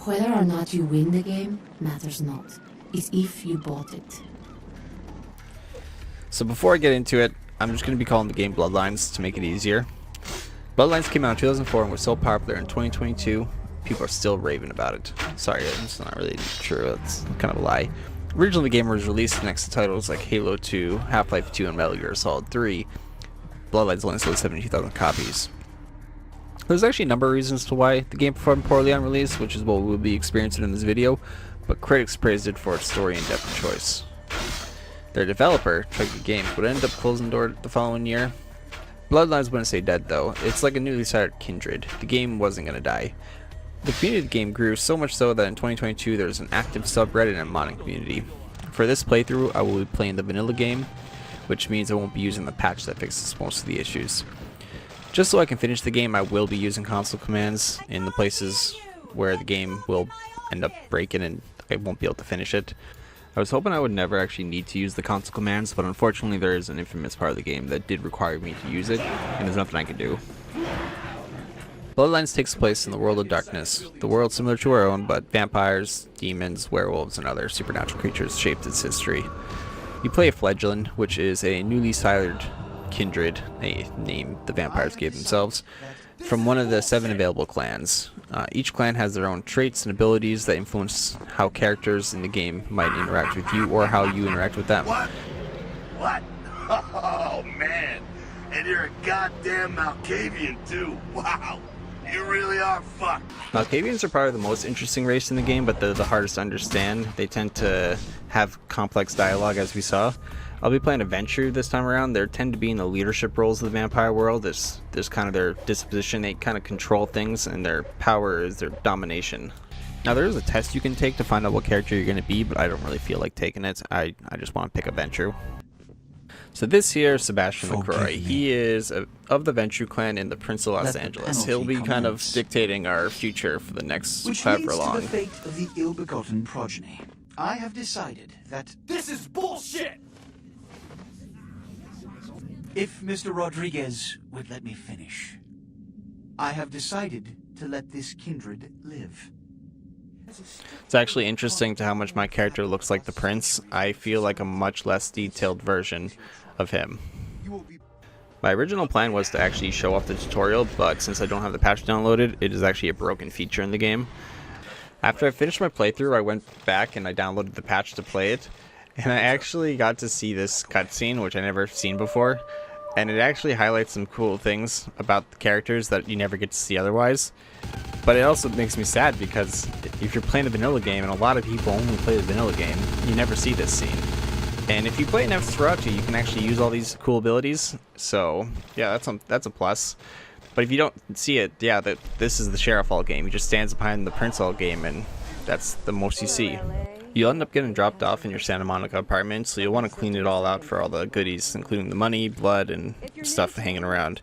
Whether or not you win the game matters not. It's if you bought it. So before I get into it, I'm just going to be calling the game Bloodlines to make it easier. Bloodlines came out in 2004 and was so popular in 2022, people are still raving about it. Sorry, it's not really true, it's kind of a lie. Originally, the game was released next to titles like Halo 2, Half-Life 2, and Metal Gear Solid 3. Bloodlines only sold 72,000 copies. There's actually a number of reasons to why the game performed poorly on release, which is what we'll be experiencing in this video, but critics praised it for its story and depth of choice. Their developer, Chang Games, would end up closing the door the following year. Bloodlines wouldn't stay dead though. It's like a newly started Kindred. The game wasn't going to die. The community of the game grew so much so that in 2022 there's an active subreddit and modding community. For this playthrough, I will be playing the vanilla game, which means I won't be using the patch that fixes most of the issues. Just so I can finish the game, I will be using console commands in the places where the game will end up breaking and I won't be able to finish it. I was hoping I would never actually need to use the console commands, but unfortunately there is an infamous part of the game that did require me to use it, and there's nothing I can do. Bloodlines takes place in the world of darkness, the world similar to our own, but vampires, demons, werewolves, and other supernatural creatures shaped its history. You play a fledgling, which is a newly sired kindred, a name the vampires gave themselves, from one of the 7 available clans. Each clan has their own traits and abilities that influence how characters in the game might interact with you or how you interact with them. What? Oh, man. And you're a goddamn Malcavian, too. Wow. You really are fucked. Malcavians are probably the most interesting race in the game, but they're the hardest to understand. They tend to have complex dialogue, as we saw. I'll be playing a Ventrue this time around. They tend to be in the leadership roles of the vampire world. There's kind of their disposition. They kind of control things, and their power is their domination. Now, there is a test you can take to find out what character you're going to be, but I don't really feel like taking it. I just want to pick a Ventrue. So this here, Sebastian LaCroix, he is of the Ventrue clan in the Prince of Los Angeles. He'll be kind of dictating our future for the next however long. Which leads to the fate of the ill-begotten progeny. I have decided that This is bullshit! if Mr. Rodriguez would let me finish, I have decided to let this kindred live. It's actually interesting to how much my character looks like the prince. I feel like a much less detailed version of him. My original plan was to actually show off the tutorial, but since I don't have the patch downloaded, it is actually a broken feature in the game. After I finished my playthrough, I went back and I downloaded the patch to play it, and I actually got to see this cutscene, which I never seen before, and it actually highlights some cool things about the characters that you never get to see otherwise. But it also makes me sad because if you're playing a vanilla game, and a lot of people only play the vanilla game, you never see this scene. And if you play enough Nosferatu, you can actually use all these cool abilities. So yeah, that's a plus. But if you don't see it, yeah, this is the Sheriff Hall game. He just stands behind the Prince Hall game, and that's the most you see. You'll end up getting dropped off in your Santa Monica apartment, so you'll want to clean it all out for all the goodies, including the money, blood, and stuff hanging around.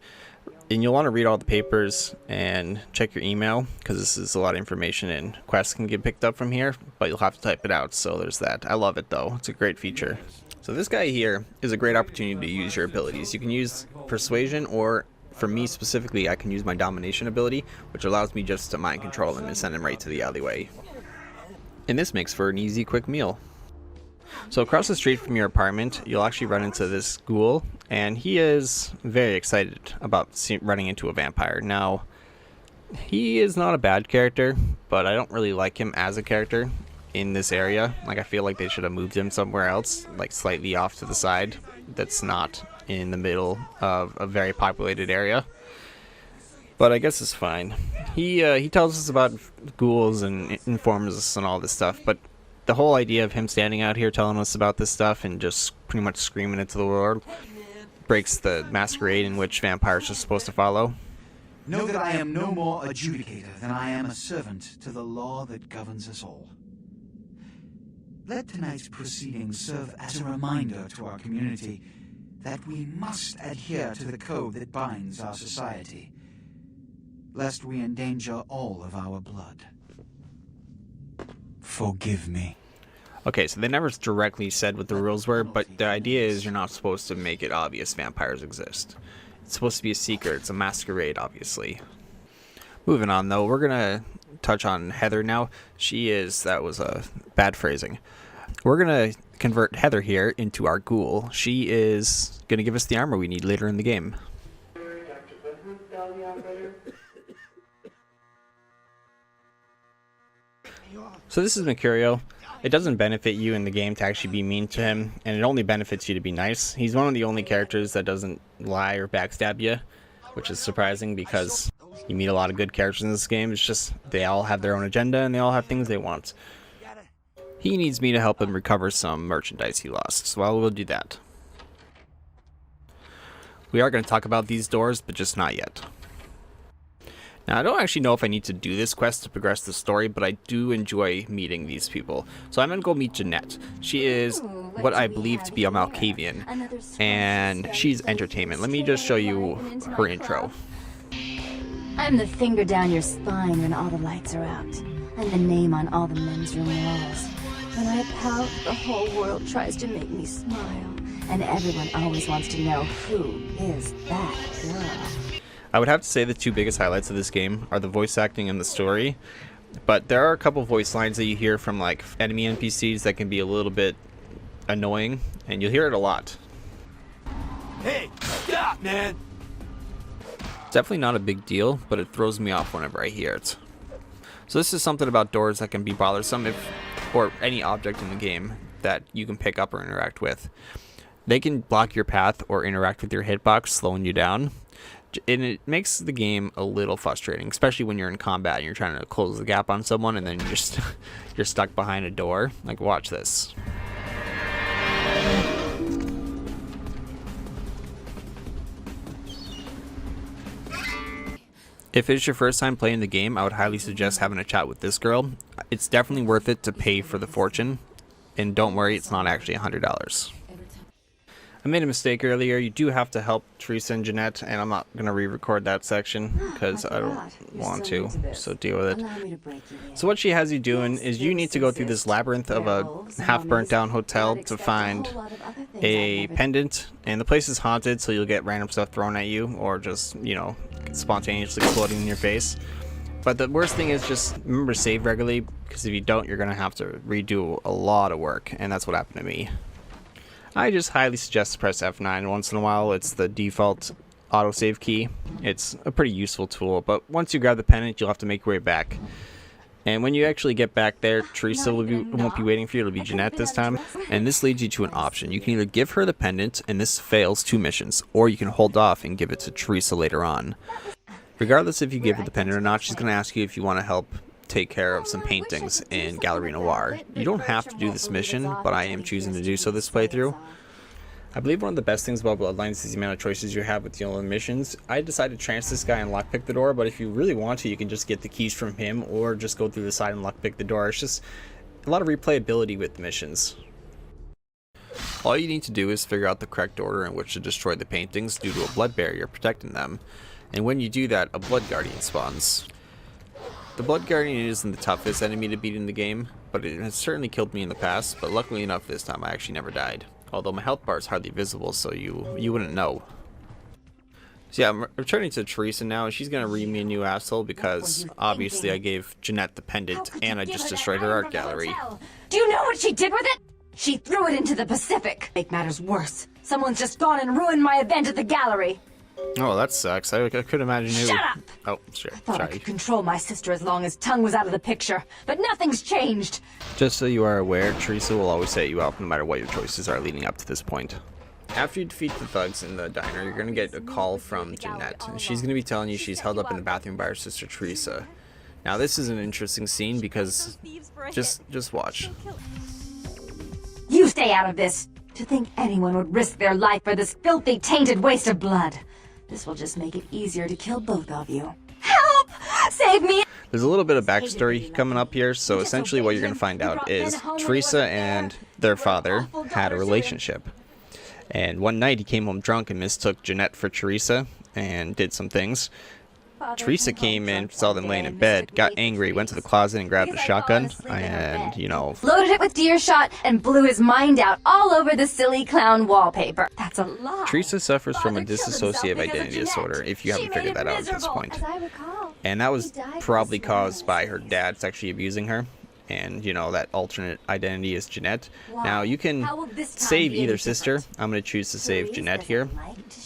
And you'll want to read all the papers and check your email, because this is a lot of information and quests can get picked up from here, but you'll have to type it out, so there's that. I love it though, it's a great feature. So this guy here is a great opportunity to use your abilities. You can use Persuasion, or for me specifically, I can use my Domination ability, which allows me just to mind control him and send him right to the alleyway. And this makes for an easy, quick meal. So across the street from your apartment, you'll actually run into this ghoul, and he is very excited about running into a vampire. Now, he is not a bad character, but I don't really like him as a character in this area. Like, I feel like they should have moved him somewhere else, like slightly off to the side, that's not in the middle of a very populated area. But I guess it's fine. He tells us about ghouls and informs us and all this stuff, but the whole idea of him standing out here telling us about this stuff and just pretty much screaming it to the world breaks the masquerade in which vampires are supposed to follow. Know that I am no more adjudicator than I am a servant to the law that governs us all. Let tonight's proceedings serve as a reminder to our community that we must adhere to the code that binds our society, lest we endanger all of our blood. Forgive me. Okay, so they never directly said what the rules were, but the idea is you're not supposed to make it obvious vampires exist. It's supposed to be a secret. It's a masquerade, obviously. Moving on, though, we're gonna touch on Heather now. That was a bad phrasing. We're going to convert Heather here into our ghoul. She is going to give us the armor we need later in the game. So this is Mercurio. It doesn't benefit you in the game to actually be mean to him, and it only benefits you to be nice. He's one of the only characters that doesn't lie or backstab you, which is surprising because you meet a lot of good characters in this game. It's just they all have their own agenda and they all have things they want. He needs me to help him recover some merchandise he lost, so I will do that. We are going to talk about these doors, but just not yet. Now, I don't actually know if I need to do this quest to progress the story, but I do enjoy meeting these people. So I'm going to go meet Jeanette. She is what I believe to be a Malcavian, and she's entertainment. Let me just show you her intro. I'm the finger down your spine when all the lights are out. I'm the name on all the men's room walls. When I pout, the whole world tries to make me smile. And everyone always wants to know, who is that girl? I would have to say the two biggest highlights of this game are the voice acting and the story. But there are a couple voice lines that you hear from like enemy NPCs that can be a little bit annoying, and you'll hear it a lot. Hey, stop, man! It's definitely not a big deal, but it throws me off whenever I hear it. So this is something about doors that can be bothersome or any object in the game that you can pick up or interact with. They can block your path or interact with your hitbox, slowing you down. And it makes the game a little frustrating, especially when you're in combat and you're trying to close the gap on someone and then you're stuck behind a door. Like, watch this. If it's your first time playing the game, I would highly suggest having a chat with this girl. It's definitely worth it to pay for the fortune. And don't worry, it's not actually $100. I made a mistake earlier. You do have to help Teresa and Jeanette, and I'm not going to re-record that section because I don't want to, so deal with it. So what she has you doing is you need to go through this labyrinth of a half-burnt-down hotel to find a pendant, and the place is haunted, so you'll get random stuff thrown at you, or just, you know, spontaneously exploding in your face. But the worst thing is just remember to save regularly, because if you don't, you're going to have to redo a lot of work, and that's what happened to me. I just highly suggest to press F9 once in a while. It's the default autosave key. It's a pretty useful tool, but once you grab the pendant, you'll have to make your way back. And when you actually get back there, Teresa won't be waiting for you. It'll be Jeanette this time. And this leads you to an option. You can either give her the pendant, and this fails 2 missions, or you can hold off and give it to Teresa later on. Regardless if you give her the pendant or not, she's going to ask you if you want to help take care of some paintings in Gallery Noir. You don't have to do this mission, but I am choosing to do so this playthrough. I believe one of the best things about Bloodlines is the amount of choices you have with dealing with missions. I decided to trance this guy and lockpick the door, but if you really want to, you can just get the keys from him or just go through the side and lockpick the door. It's just a lot of replayability with the missions. All you need to do is figure out the correct order in which to destroy the paintings due to a blood barrier protecting them. And when you do that, a Blood Guardian spawns. The Blood Guardian isn't the toughest enemy to beat in the game, but it has certainly killed me in the past, but luckily enough this time I actually never died. Although my health bar is hardly visible, so you wouldn't know. So yeah, I'm returning to Teresa now, and she's going to read me a new asshole because obviously I gave Jeanette the pendant and I just destroyed her art gallery. Do you know what she did with it? She threw it into the Pacific. Make matters worse, someone's just gone and ruined my event at the gallery. Oh, that sucks. I could imagine who. Shut up! Oh, sure. I thought I Sorry. could control my sister as long as Tongue was out of the picture, but nothing's changed. Just so you are aware, Teresa will always set you up no matter what your choices are leading up to this point. After you defeat the thugs in the diner, you're going to get a call from Jeanette, and she's going to be telling you she's held up in the bathroom by her sister Teresa. Now this is an interesting scene because just watch. You stay out of this. To think anyone would risk their life for this filthy, tainted waste of blood. This will just make it easier to kill both of you. Help! Save me! There's a little bit of backstory coming up here, so essentially what you're going to find out is Teresa and their father had a relationship. And one night he came home drunk and mistook Jeanette for Teresa and did some things. Teresa came in, saw them laying in bed, got angry, went to the closet and grabbed a shotgun, and, you know... loaded it with deer shot and blew his mind out all over the silly clown wallpaper. That's a lie. Teresa suffers from a dissociative identity disorder, if you haven't figured that out at this point. As I recall. And that was probably caused by her dad sexually abusing her. And, you know, that alternate identity is Jeanette. Now, you can save either sister. I'm going to choose to save Jeanette here.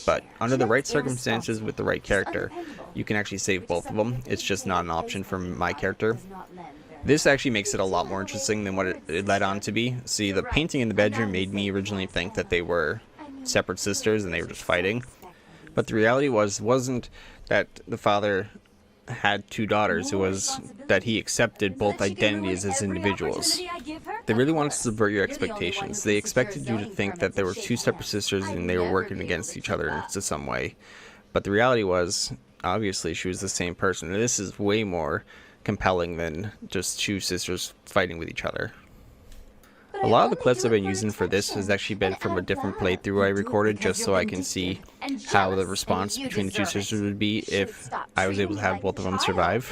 But under the right circumstances with the right character, you can actually save both of them. It's just not an option for my character. This actually makes it a lot more interesting than what it led on to be. See, the painting in the bedroom made me originally think that they were separate sisters and they were just fighting. But the reality wasn't that the father had two daughters. It was that he accepted both identities as individuals. They really wanted to subvert your expectations. They expected you to think that there were two separate sisters and they were working against each other in some way. But the reality was, obviously, she was the same person. And this is way more compelling than just two sisters fighting with each other. A lot of the clips I've been using for this has actually been from a different playthrough I recorded, just so I can see how the response between the two sisters would be if I was able to have both of them survive.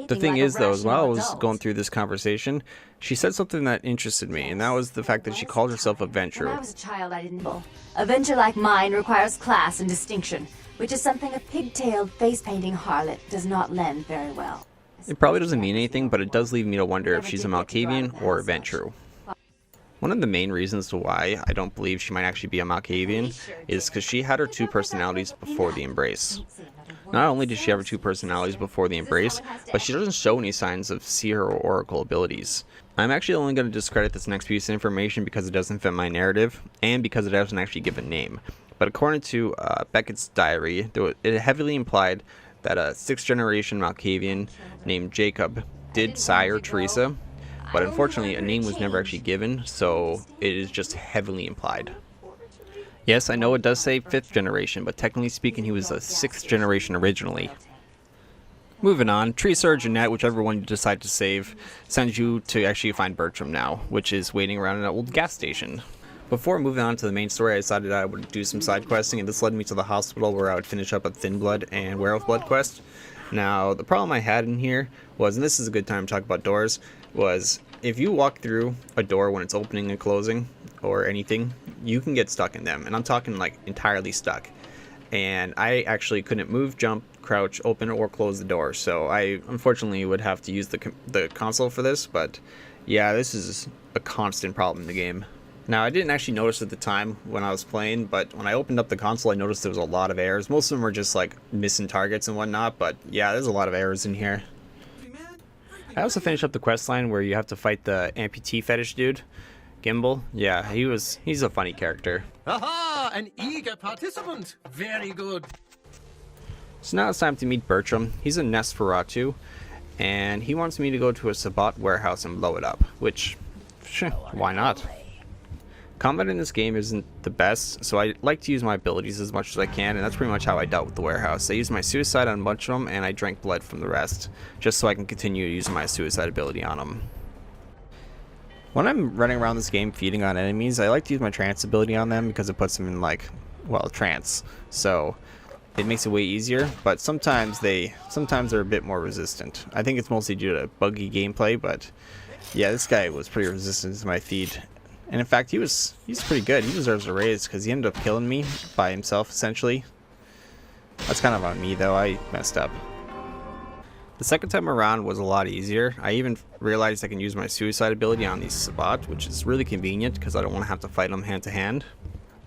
The thing is, though, as while I was going through this conversation, she said something that interested me, and that was the fact that she called herself a venture. When I was a child, I didn't know. A venture like mine requires class and distinction, which is something a pigtailed, face-painting harlot does not lend very well. It probably doesn't mean anything, but it does leave me to wonder if she's a Malcavian or a venture. One of the main reasons to why I don't believe she might actually be a Malcavian is because she had her two personalities before the embrace. Not only did she have her two personalities before the embrace, but she doesn't show any signs of seer or oracle abilities. I'm actually only going to discredit this next piece of information because it doesn't fit my narrative, and because it doesn't actually give a name. But according to Beckett's diary, it heavily implied that a 6th generation Malcavian named Jacob did sire Teresa, but unfortunately a name was never actually given, so it is just heavily implied. Yes, I know it does say 5th generation, but technically speaking he was a 6th generation originally. Moving on, Teresa or Jeanette, whichever one you decide to save, sends you to actually find Bertram now, which is waiting around an old gas station. Before moving on to the main story, I decided I would do some side questing, and this led me to the hospital where I would finish up a Thin Blood and Werewolf Blood quest. Now, the problem I had in here was, and this is a good time to talk about doors, was if you walk through a door when it's opening and closing or anything, you can get stuck in them, and I'm talking like entirely stuck. And I actually couldn't move, jump, crouch, open or close the door, so I unfortunately would have to use the console for this, but yeah, this is a constant problem in the game. Now, I didn't actually notice at the time when I was playing, but when I opened up the console, I noticed there was a lot of errors. Most of them were just like missing targets and whatnot, but yeah, there's a lot of errors in here. I also finished up the quest line where you have to fight the amputee fetish dude, Gimbal. Yeah, he's a funny character. Aha! An eager participant. Very good. So now it's time to meet Bertram. He's a Nosferatu, and he wants me to go to a Sabbat warehouse and blow it up, which, sure, why not? Combat in this game isn't the best, so I like to use my abilities as much as I can, and that's pretty much how I dealt with the warehouse. I used my suicide on a bunch of them, and I drank blood from the rest, just so I can continue using my suicide ability on them. When I'm running around this game feeding on enemies, I like to use my trance ability on them because it puts them in, like, well, trance. So it makes it way easier, but sometimes they're a bit more resistant. I think it's mostly due to buggy gameplay, but yeah, this guy was pretty resistant to my feed. And in fact, he's pretty good. He deserves a raise because he ended up killing me by himself, essentially. That's kind of on me, though. I messed up. The second time around was a lot easier. I even realized I can use my suicide ability on these Sabbat, which is really convenient because I don't want to have to fight them hand to hand.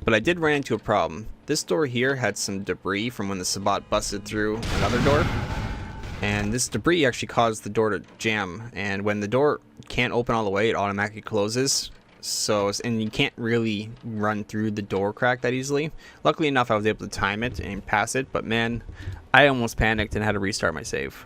But I did run into a problem. This door here had some debris from when the Sabbat busted through another door. And this debris actually caused the door to jam. And when the door can't open all the way, it automatically closes. And you can't really run through the door crack that easily. Luckily enough, I was able to time it and pass it, but man, I almost panicked and had to restart my save.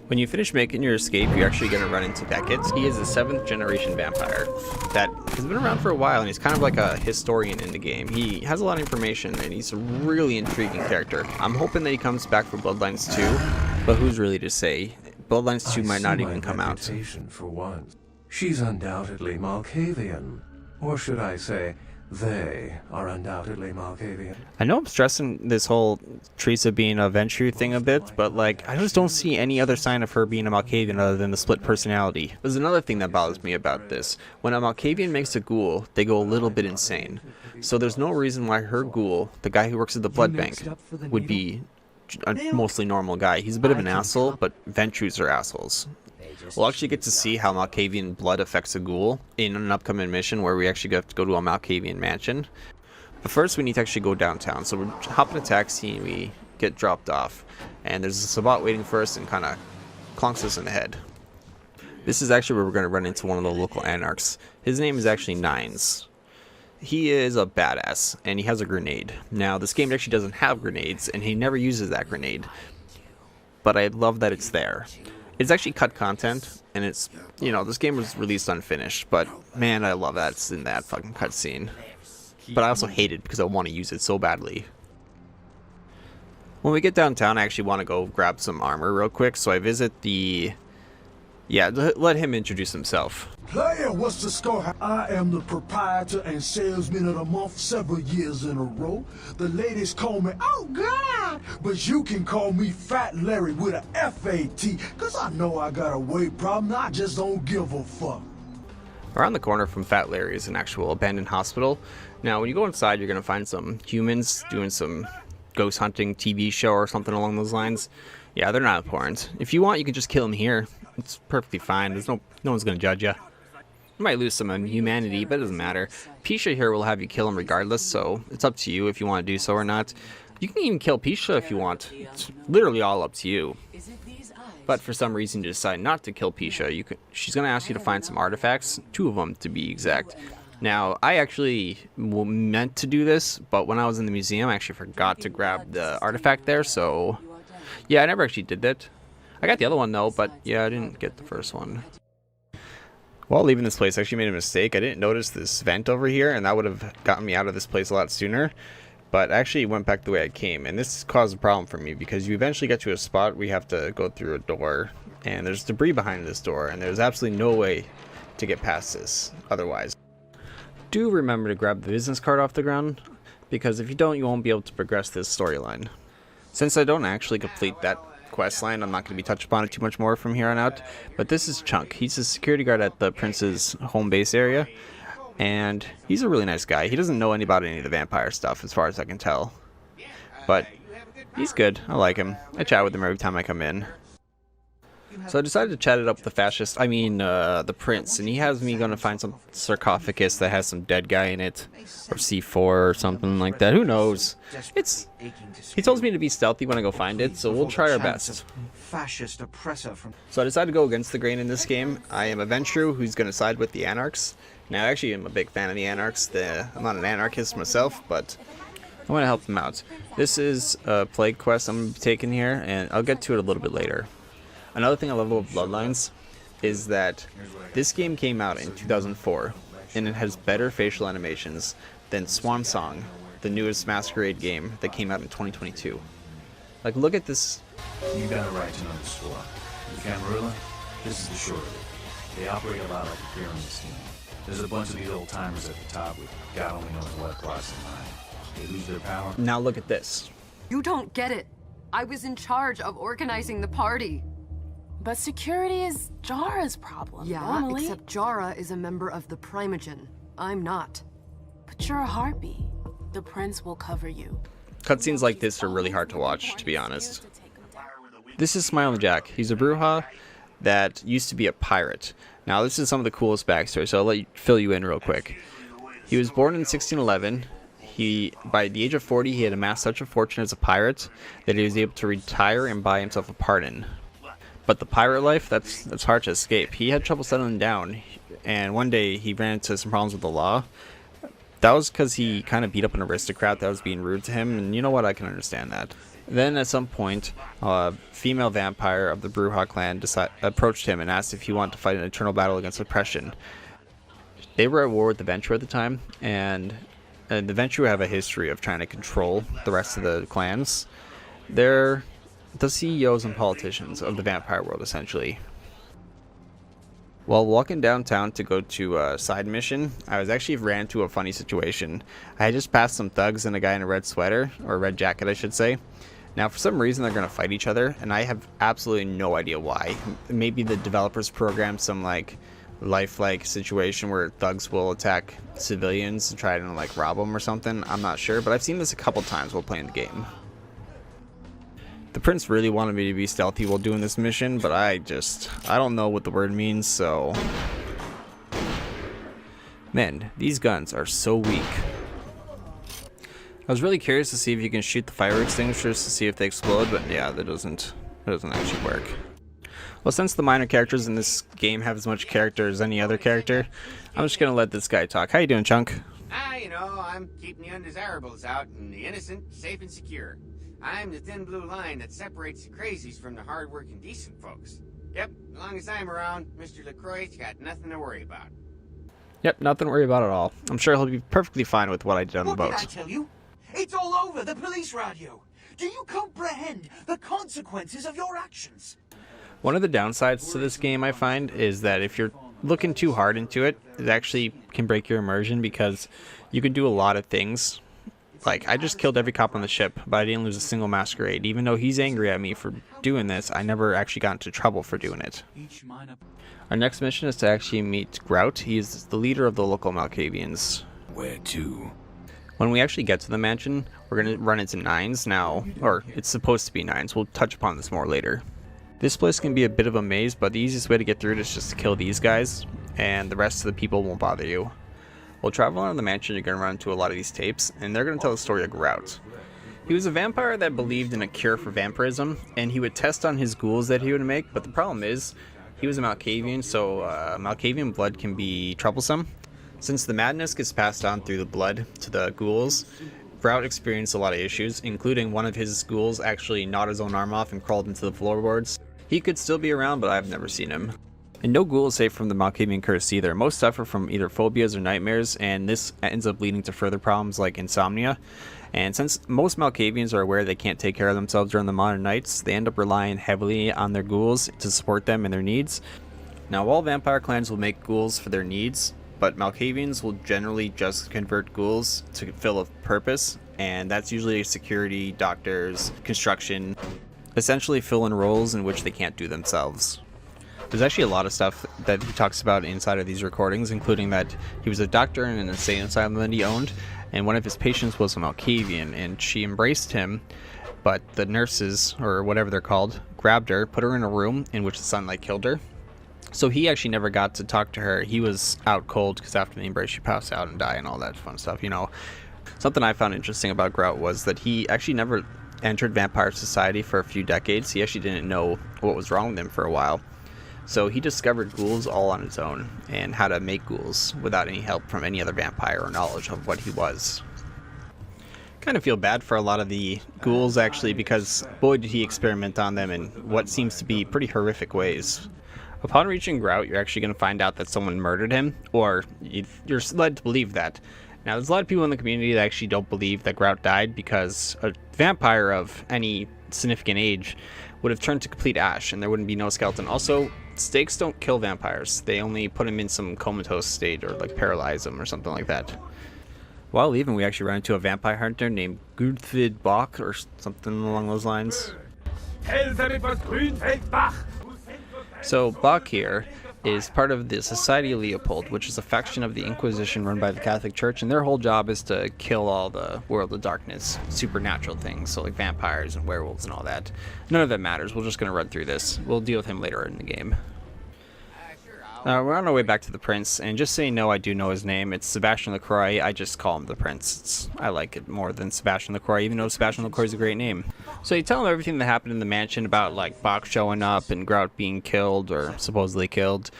When you finish making your escape, you're actually going to run into Beckett. He is a 7th generation vampire that has been around for a while, and he's kind of like a historian in the game. He has a lot of information, and he's a really intriguing character. I'm hoping that he comes back for Bloodlines 2, but who's really to say? Bloodlines 2 might not even come out. For once. She's undoubtedly Malcavian. Or should I say, they are undoubtedly Malcavian. I know I'm stressing this whole Teresa being a Ventrue thing a bit, but like, I just don't see any other sign of her being a Malcavian other than the split personality. There's another thing that bothers me about this. When a Malcavian makes a ghoul, they go a little bit insane. So there's no reason why her ghoul, the guy who works at the blood bank, would be a mostly normal guy. He's a bit of an asshole, but Ventru's are assholes. We'll actually get to see how Malcavian blood affects a ghoul in an upcoming mission where we actually have to go to a Malcavian mansion. But first we need to actually go downtown. So we're hopping a taxi and we get dropped off. And there's a Sabat waiting for us and kind of clunks us in the head. This is actually where we're going to run into one of the local anarchs. His name is actually Nines. He is a badass and he has a grenade. Now this game actually doesn't have grenades and he never uses that grenade. But I love that it's there. It's actually cut content, and it's, you know, this game was released unfinished, but man, I love that it's in that fucking cutscene. But I also hate it because I want to use it so badly. When we get downtown, I actually want to go grab some armor real quick, so I visit the... Yeah, let him introduce himself. Player, what's the score? I am the proprietor and salesman of the month several years in a row. The ladies call me, oh God, but you can call me Fat Larry with a F-A-T, cause I know I got a weight problem, I just don't give a fuck. Around the corner from Fat Larry is an actual abandoned hospital. Now, when you go inside, you're going to find some humans doing some ghost hunting TV show or something along those lines. Yeah, they're not important. If you want, you can just kill them here. It's perfectly fine. There's no one's going to judge you. You might lose some humanity, but it doesn't matter. Pisha here will have you kill him regardless, so it's up to you if you want to do so or not. You can even kill Pisha if you want. It's literally all up to you. But for some reason you decide not to kill Pisha, she's going to ask you to find some artifacts, 2 of them to be exact. Now, I actually meant to do this, but when I was in the museum, I actually forgot to grab the artifact there, so... Yeah, I never actually did that. I got the other one though, but yeah, I didn't get the first one. While leaving this place, I actually made a mistake. I didn't notice this vent over here, and that would have gotten me out of this place a lot sooner. But I actually went back the way I came, and this caused a problem for me because you eventually get to a spot where you have to go through a door, and there's debris behind this door, and there's absolutely no way to get past this otherwise. Do remember to grab the business card off the ground, because if you don't, you won't be able to progress this storyline. Since I don't actually complete that quest line, I'm not going to be touched upon it too much more from here on out. But this is Chunk. He's a security guard at the prince's home base area, and he's a really nice guy. He doesn't know about any of the vampire stuff as far as I can tell, but he's good. I like him. I chat with him every time I come in. So I decided to chat it up with the fascist, the prince, and he has me going to find some sarcophagus that has some dead guy in it, or C4 or something like that. Who knows? He tells me to be stealthy when I go find it, so we'll try our best. So I decided to go against the grain in this game. I am a Ventru who's going to side with the anarchs. Now, actually, I'm a big fan of the anarchs. I'm not an anarchist myself, but I'm going to help them out. This is a plague quest I'm going to be taking here, and I'll get to it a little bit later. Another thing I love about Bloodlines is that this game came out in 2004, and it has better facial animations than Swan Song, the newest Masquerade game that came out in 2022. Like, look at this. You got a right to know the score. The Camarilla, this is the short of it. They operate a lot like a pyramid scheme. There's a bunch of these old timers at the top with God only knows what plots in mind. They lose their power. Now look at this. You don't get it. I was in charge of organizing the party. But security is Jara's problem, yeah, normally. Except Jara is a member of the Primogen. I'm not. But you're a harpy. The prince will cover you. Cutscenes like this are really hard to watch, to be honest. This is Smiling Jack. He's a Bruja that used to be a pirate. Now, this is some of the coolest backstory, so I'll let you fill you in real quick. He was born in 1611. By the age of 40, he had amassed such a fortune as a pirate that he was able to retire and buy himself a pardon. But the pirate life, that's hard to escape. He had trouble settling down, and one day he ran into some problems with the law. That was because he kind of beat up an aristocrat that was being rude to him, and you know what, I can understand that. Then at some point, a female vampire of the Bruja clan approached him and asked if he wanted to fight an eternal battle against oppression. They were at war with the Ventru at the time, and the Ventru have a history of trying to control the rest of the clans. They're the CEOs and politicians of the vampire world, essentially. While walking downtown to go to a side mission, I was actually ran into a funny situation. I had just passed some thugs and a guy in a red sweater, or a red jacket I should say. Now for some reason they're going to fight each other, and I have absolutely no idea why. Maybe the developers programmed some like lifelike situation where thugs will attack civilians and try to like rob them or something. I'm not sure, but I've seen this a couple times while playing the game. The prince really wanted me to be stealthy while doing this mission, but I don't know what the word means, so... Man, these guns are so weak. I was really curious to see if you can shoot the fire extinguishers to see if they explode, but yeah, that doesn't actually work. Well, since the minor characters in this game have as much character as any other character, I'm just gonna let this guy talk. How you doing, Chunk? You know, I'm keeping the undesirables out and the innocent safe and secure. I'm the thin blue line that separates the crazies from the hard-working decent folks. Yep, as long as I'm around, Mr. LaCroix's got nothing to worry about. Yep, nothing to worry about at all. I'm sure he'll be perfectly fine with what I did on the boat. What did I tell you? It's all over the police radio. Do you comprehend the consequences of your actions? One of the downsides to this game, I find, is that if you're looking too hard into it, it actually can break your immersion because you can do a lot of things. Like, I just killed every cop on the ship, but I didn't lose a single masquerade. Even though he's angry at me for doing this, I never actually got into trouble for doing it. Our next mission is to actually meet Grout. He is the leader of the local Malcavians. Where to? When we actually get to the mansion, we're going to run into Nines now, or it's supposed to be Nines. We'll touch upon this more later. This place can be a bit of a maze, but the easiest way to get through it is just to kill these guys, and the rest of the people won't bother you. While traveling around the mansion, you're going to run into a lot of these tapes, and they're going to tell the story of Grout. He was a vampire that believed in a cure for vampirism, and he would test on his ghouls that he would make, but the problem is, he was a Malcavian, so Malcavian blood can be troublesome. Since the madness gets passed on through the blood to the ghouls, Grout experienced a lot of issues, including one of his ghouls actually gnawed his own arm off and crawled into the floorboards. He could still be around, but I've never seen him. And no ghoul is safe from the Malcavian curse either. Most suffer from either phobias or nightmares, and this ends up leading to further problems like insomnia. And since most Malcavians are aware they can't take care of themselves during the modern nights, they end up relying heavily on their ghouls to support them in their needs. Now, all vampire clans will make ghouls for their needs, but Malcavians will generally just convert ghouls to fill a purpose, and that's usually security, doctors, construction, essentially fill in roles in which they can't do themselves. There's actually a lot of stuff that he talks about inside of these recordings, including that he was a doctor in an insane asylum that he owned, and one of his patients was a Malcavian, and she embraced him, but the nurses, or whatever they're called, grabbed her, put her in a room in which the sunlight killed her. So he actually never got to talk to her. He was out cold because after the embrace she passed out and died and all that fun stuff, you know. Something I found interesting about Grout was that he actually never entered vampire society for a few decades. He actually didn't know what was wrong with him for a while. So he discovered ghouls all on his own and how to make ghouls without any help from any other vampire or knowledge of what he was. Kind of feel bad for a lot of the ghouls actually, because boy did he experiment on them in what seems to be pretty horrific ways. Upon reaching Grout, you're actually going to find out that someone murdered him, or you're led to believe that. Now, there's a lot of people in the community that actually don't believe that Grout died because a vampire of any significant age would have turned to complete ash and there wouldn't be no skeleton. Also, stakes don't kill vampires. They only put him in some comatose state or like paralyze him or something like that. While leaving, we actually ran into a vampire hunter named Gudfrid Bach or something along those lines. So Bach here is part of the Society of Leopold, which is a faction of the Inquisition run by the Catholic Church, and their whole job is to kill all the World of Darkness, supernatural things, so like vampires and werewolves and all that. None of that matters. We're just going to run through this. We'll deal with him later in the game. We're on our way back to the Prince, and just so you know, I do know his name. It's Sebastian LaCroix. I just call him the Prince. I like it more than Sebastian LaCroix, even though Sebastian LaCroix is a great name. So you tell him everything that happened in the mansion about like Bach showing up and Grout being killed or supposedly killed.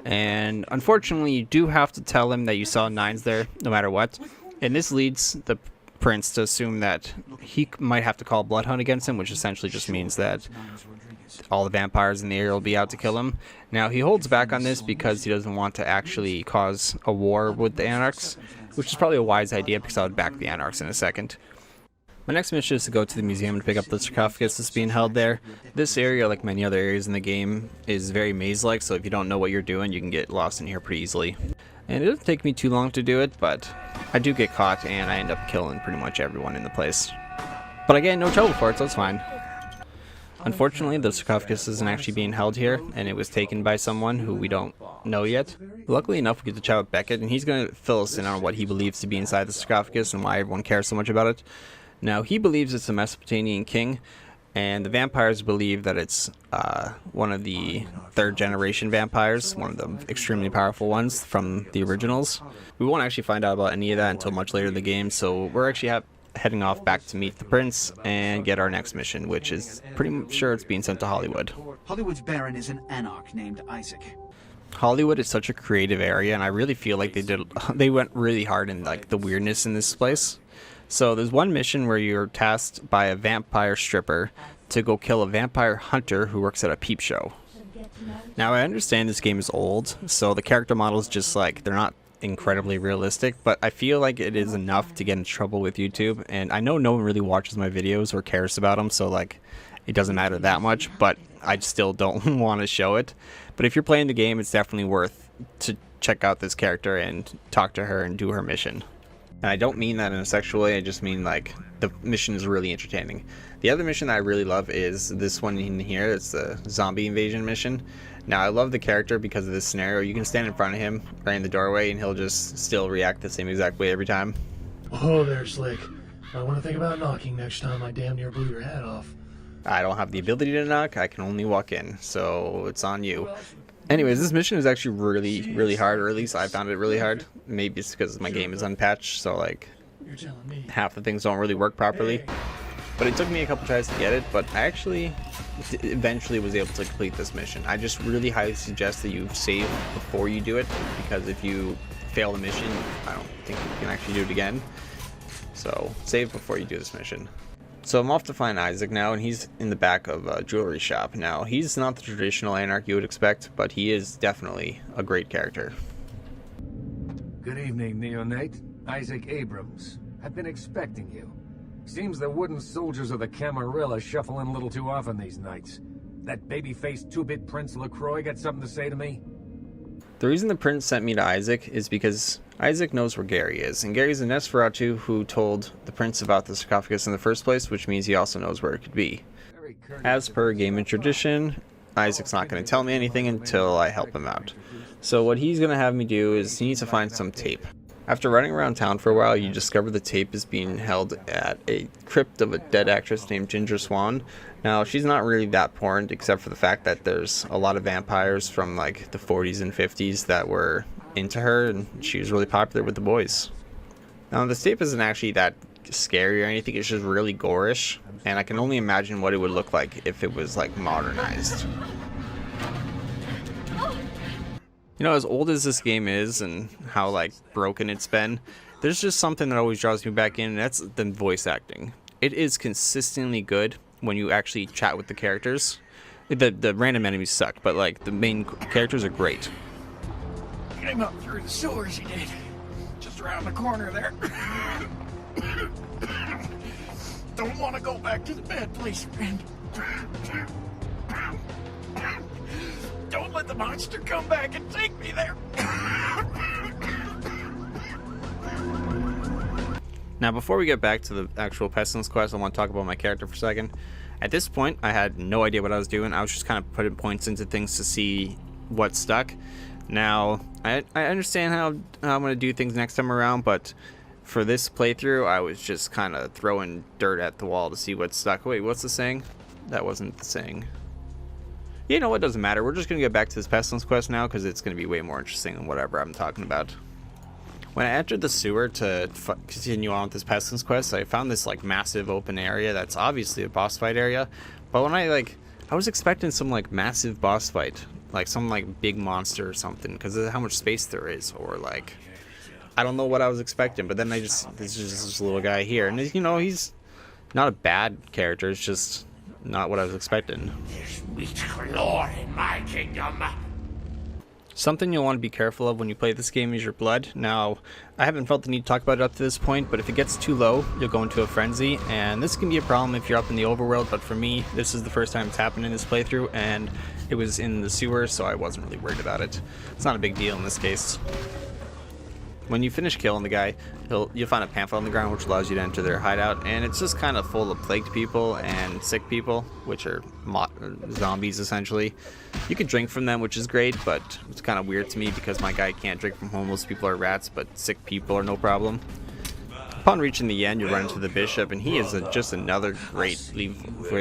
And unfortunately, you do have to tell him that you saw Nines there, no matter what. And this leads the Prince to assume that he might have to call a blood hunt against him, which essentially just means that all the vampires in the area will be out to kill him. Now, he holds back on this because he doesn't want to actually cause a war with the Anarchs, which is probably a wise idea because I would back the Anarchs in a second. My next mission is to go to the museum to pick up the sarcophagus that's being held there. This area, like many other areas in the game, is very maze-like, so if you don't know what you're doing, you can get lost in here pretty easily. And it doesn't take me too long to do it, but I do get caught and I end up killing pretty much everyone in the place. But I get in no trouble for it, so it's fine. Unfortunately, the sarcophagus isn't actually being held here, and it was taken by someone who we don't know yet. Luckily enough, we get to chat with Beckett, and he's going to fill us in on what he believes to be inside the sarcophagus and why everyone cares so much about it. Now, he believes it's a Mesopotamian king, And the vampires believe that it's one of the third generation vampires, one of the extremely powerful ones from the originals. We won't actually find out about any of that until much later in the game, so we're actually heading off back to meet the prince and get our next mission, which is pretty sure it's being sent to Hollywood. Hollywood's Baron is an anarch named Isaac. Hollywood is such a creative area, and I really feel like they went really hard in like the weirdness in this place. So there's one mission where you're tasked by a vampire stripper to go kill a vampire hunter who works at a peep show. Now I understand this game is old, so the character models just like, they're not incredibly realistic, but I feel like it is enough to get in trouble with YouTube, and I know no one really watches my videos or cares about them, so like it doesn't matter that much, but I still don't want to show it. But if you're playing the game, it's definitely worth to check out this character and talk to her and do her mission. And I don't mean that in a sexual way, I just mean like the mission is really entertaining. The other mission that I really love is this one in here. It's the zombie invasion mission. Now I love the character because of this scenario. You can stand in front of him right in the doorway and he'll just still react the same exact way every time. Oh there, Slick. I want to think about knocking next time I damn near blew your head off. I don't have the ability to knock, I can only walk in, so it's on you. Anyways, this mission is actually really hard, or at least I found it really hard. Maybe it's because my game is unpatched, so like half the things don't really work properly. But it took me a couple tries to get it, but I actually eventually was able to complete this mission. I just really highly suggest that you save before you do it, because if you fail the mission, I don't think you can actually do it again. So save before you do this mission. So I'm off to find Isaac now, and he's in the back of a jewelry shop. Now, he's not the traditional anarch you would expect, but he is definitely a great character. Good evening, neonate. Isaac Abrams. I've been expecting you. Seems the wooden soldiers of the Camarilla shuffle in a little too often these nights. That baby-faced two-bit Prince LaCroix got something to say to me? The reason the prince sent me to Isaac is because Isaac knows where Gary is, and Gary's a Nosferatu who told the prince about the sarcophagus in the first place, which means he also knows where it could be. As per gaming tradition, Isaac's not going to tell me anything until I help him out. So what he's going to have me do is he needs to find some tape. After running around town for a while, you discover the tape is being held at a crypt of a dead actress named Ginger Swan. Now, she's not really that important, except for the fact that there's a lot of vampires from like the 40s and 50s that were into her, and she was really popular with the boys. Now, this tape isn't actually that scary or anything, it's just really gorish, and I can only imagine what it would look like if it was like modernized. You know, as old as this game is and how like broken it's been, there's just something that always draws me back in, and that's the voice acting. It is consistently good when you actually chat with the characters. The random enemies suck, but like the main characters are great. Came up through the sewers, he did. Just around the corner there. Don't want to go back to the bad place, friend. Don't let the monster come back and take me there. Now, before we get back to the actual Pestilence quest, I want to talk about my character for a second. At this point, I had no idea what I was doing. I was just kind of putting points into things to see what stuck. Now, I understand how I'm going to do things next time around, but for this playthrough, I was just kind of throwing dirt at the wall to see what stuck. Wait, what's the saying? That wasn't the saying. You know what, doesn't matter. We're just going to get back to this Pestilence quest now, because it's going to be way more interesting than whatever I'm talking about. When I entered the sewer to continue on with this Pestilence quest, I found this like massive open area that's obviously a boss fight area, but when I was expecting some like massive boss fight, like some like big monster or something, because of how much space there is, or like I don't know what I was expecting. But then this is just this little guy here, and you know, he's not a bad character, it's just not what I was expecting. There's meat galore in my kingdom. Something you'll want to be careful of when you play this game is your blood. Now, I haven't felt the need to talk about it up to this point, but if it gets too low, you'll go into a frenzy, and this can be a problem if you're up in the overworld, but for me, this is the first time it's happened in this playthrough, and it was in the sewer, so I wasn't really worried about it. It's not a big deal in this case. When you finish killing the guy, you'll find a pamphlet on the ground which allows you to enter their hideout, and it's just kind of full of plagued people and sick people, which are zombies essentially. You can drink from them, which is great, but it's kind of weird to me because my guy can't drink from homeless people or rats, but sick people are no problem. Upon reaching the end, you run into the bishop, and he is just another great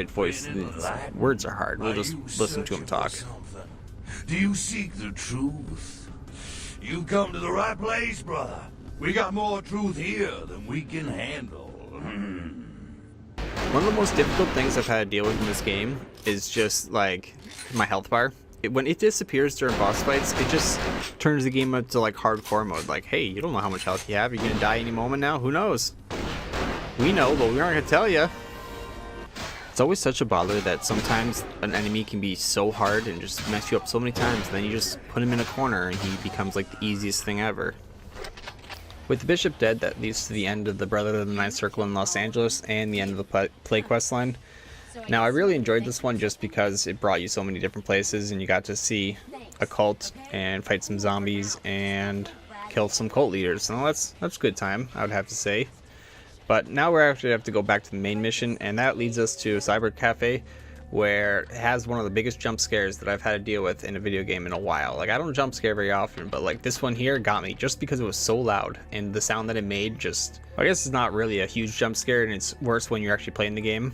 voice. His words are hard. We'll just listen to him talk. Do you seek the truth? You come to the right place, brother. We got more truth here than we can handle. One of the most difficult things I've had to deal with in this game is just like my health bar. When it disappears during boss fights, it just turns the game up to like hardcore mode. Like, hey, you don't know how much health you have. You're gonna die any moment now. Who knows? We know, but we aren't gonna tell you. It's always such a bother that sometimes an enemy can be so hard and just mess you up so many times, and then you just put him in a corner and he becomes like the easiest thing ever. With the bishop dead, that leads to the end of the Brotherhood of the Ninth Circle in Los Angeles and the end of the play quest line. Now, I really enjoyed this one just because it brought you so many different places, and you got to see a cult and fight some zombies and kill some cult leaders. So that's a good time, I would have to say. But now we're actually have to go back to the main mission, and that leads us to Cyber Cafe, where it has one of the biggest jump scares that I've had to deal with in a video game in a while. Like, I don't jump scare very often, but like this one here got me just because it was so loud, and the sound that it made just, I guess it's not really a huge jump scare, and it's worse when you're actually playing the game.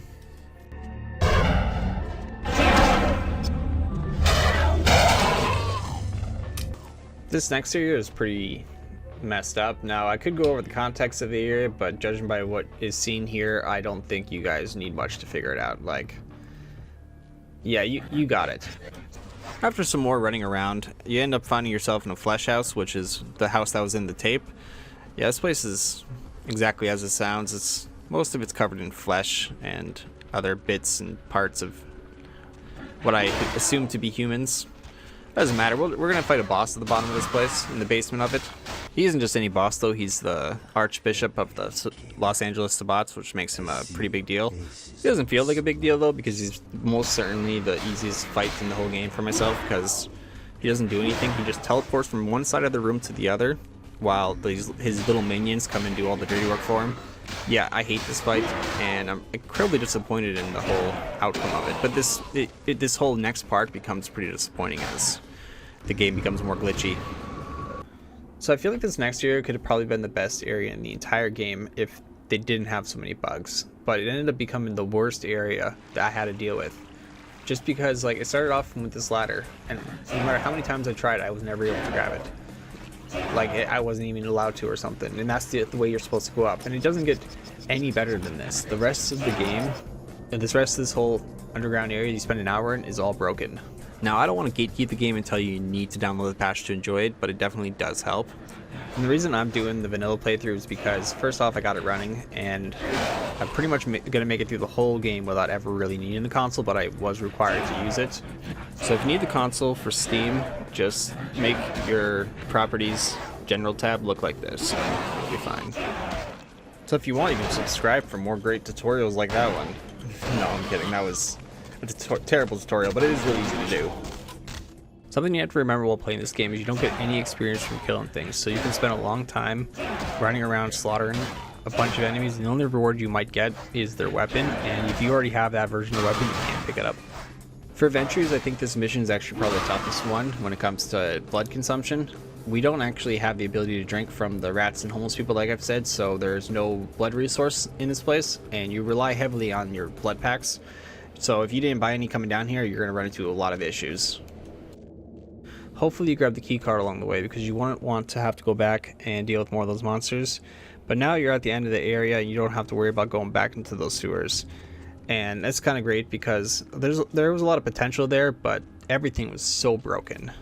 This next area is pretty messed up. Now, I could go over the context of the area, but judging by what is seen here, I don't think you guys need much to figure it out. Like, yeah, you got it. After some more running around, you end up finding yourself in a flesh house, which is the house that was in the tape. Yeah, this place is exactly as it sounds. Most of it's covered in flesh and other bits and parts of what I assume to be humans. Doesn't matter. We're gonna fight a boss at the bottom of this place, in the basement of it. He isn't just any boss though. He's the Archbishop of the Los Angeles Sabbats, which makes him a pretty big deal. He doesn't feel like a big deal though, because he's most certainly the easiest fight in the whole game for myself, because he doesn't do anything. He just teleports from one side of the room to the other, while his little minions come and do all the dirty work for him. Yeah, I hate this fight, and I'm incredibly disappointed in the whole outcome of it. But this whole next part becomes pretty disappointing as the game becomes more glitchy. So I feel like this next area could have probably been the best area in the entire game if they didn't have so many bugs. But it ended up becoming the worst area that I had to deal with. Just because, like, it started off with this ladder, and no matter how many times I tried, I was never able to grab it. Like, I wasn't even allowed to or something, and that's the way you're supposed to go up. And it doesn't get any better than this. The rest of the game, and this rest of this whole underground area you spend an hour in, is all broken. Now, I don't want to gatekeep the game and tell you need to download the patch to enjoy it, but it definitely does help. And the reason I'm doing the vanilla playthrough is because, first off, I got it running, and I'm pretty much going to make it through the whole game without ever really needing the console, but I was required to use it. So if you need the console for Steam, just make your properties general tab look like this. You'll be fine. So if you want, you can subscribe for more great tutorials like that one. No, I'm kidding. That was a terrible tutorial, but it is really easy to do. Something you have to remember while playing this game is you don't get any experience from killing things, so you can spend a long time running around slaughtering a bunch of enemies, and the only reward you might get is their weapon, and if you already have that version of the weapon, you can't pick it up. For adventures, I think this mission is actually probably the toughest one when it comes to blood consumption. We don't actually have the ability to drink from the rats and homeless people, like I've said, so there's no blood resource in this place, and you rely heavily on your blood packs. So if you didn't buy any coming down here, you're going to run into a lot of issues. Hopefully you grab the key card along the way, because you won't want to have to go back and deal with more of those monsters. But now you're at the end of the area and you don't have to worry about going back into those sewers. And that's kind of great because there was a lot of potential there, but everything was so broken.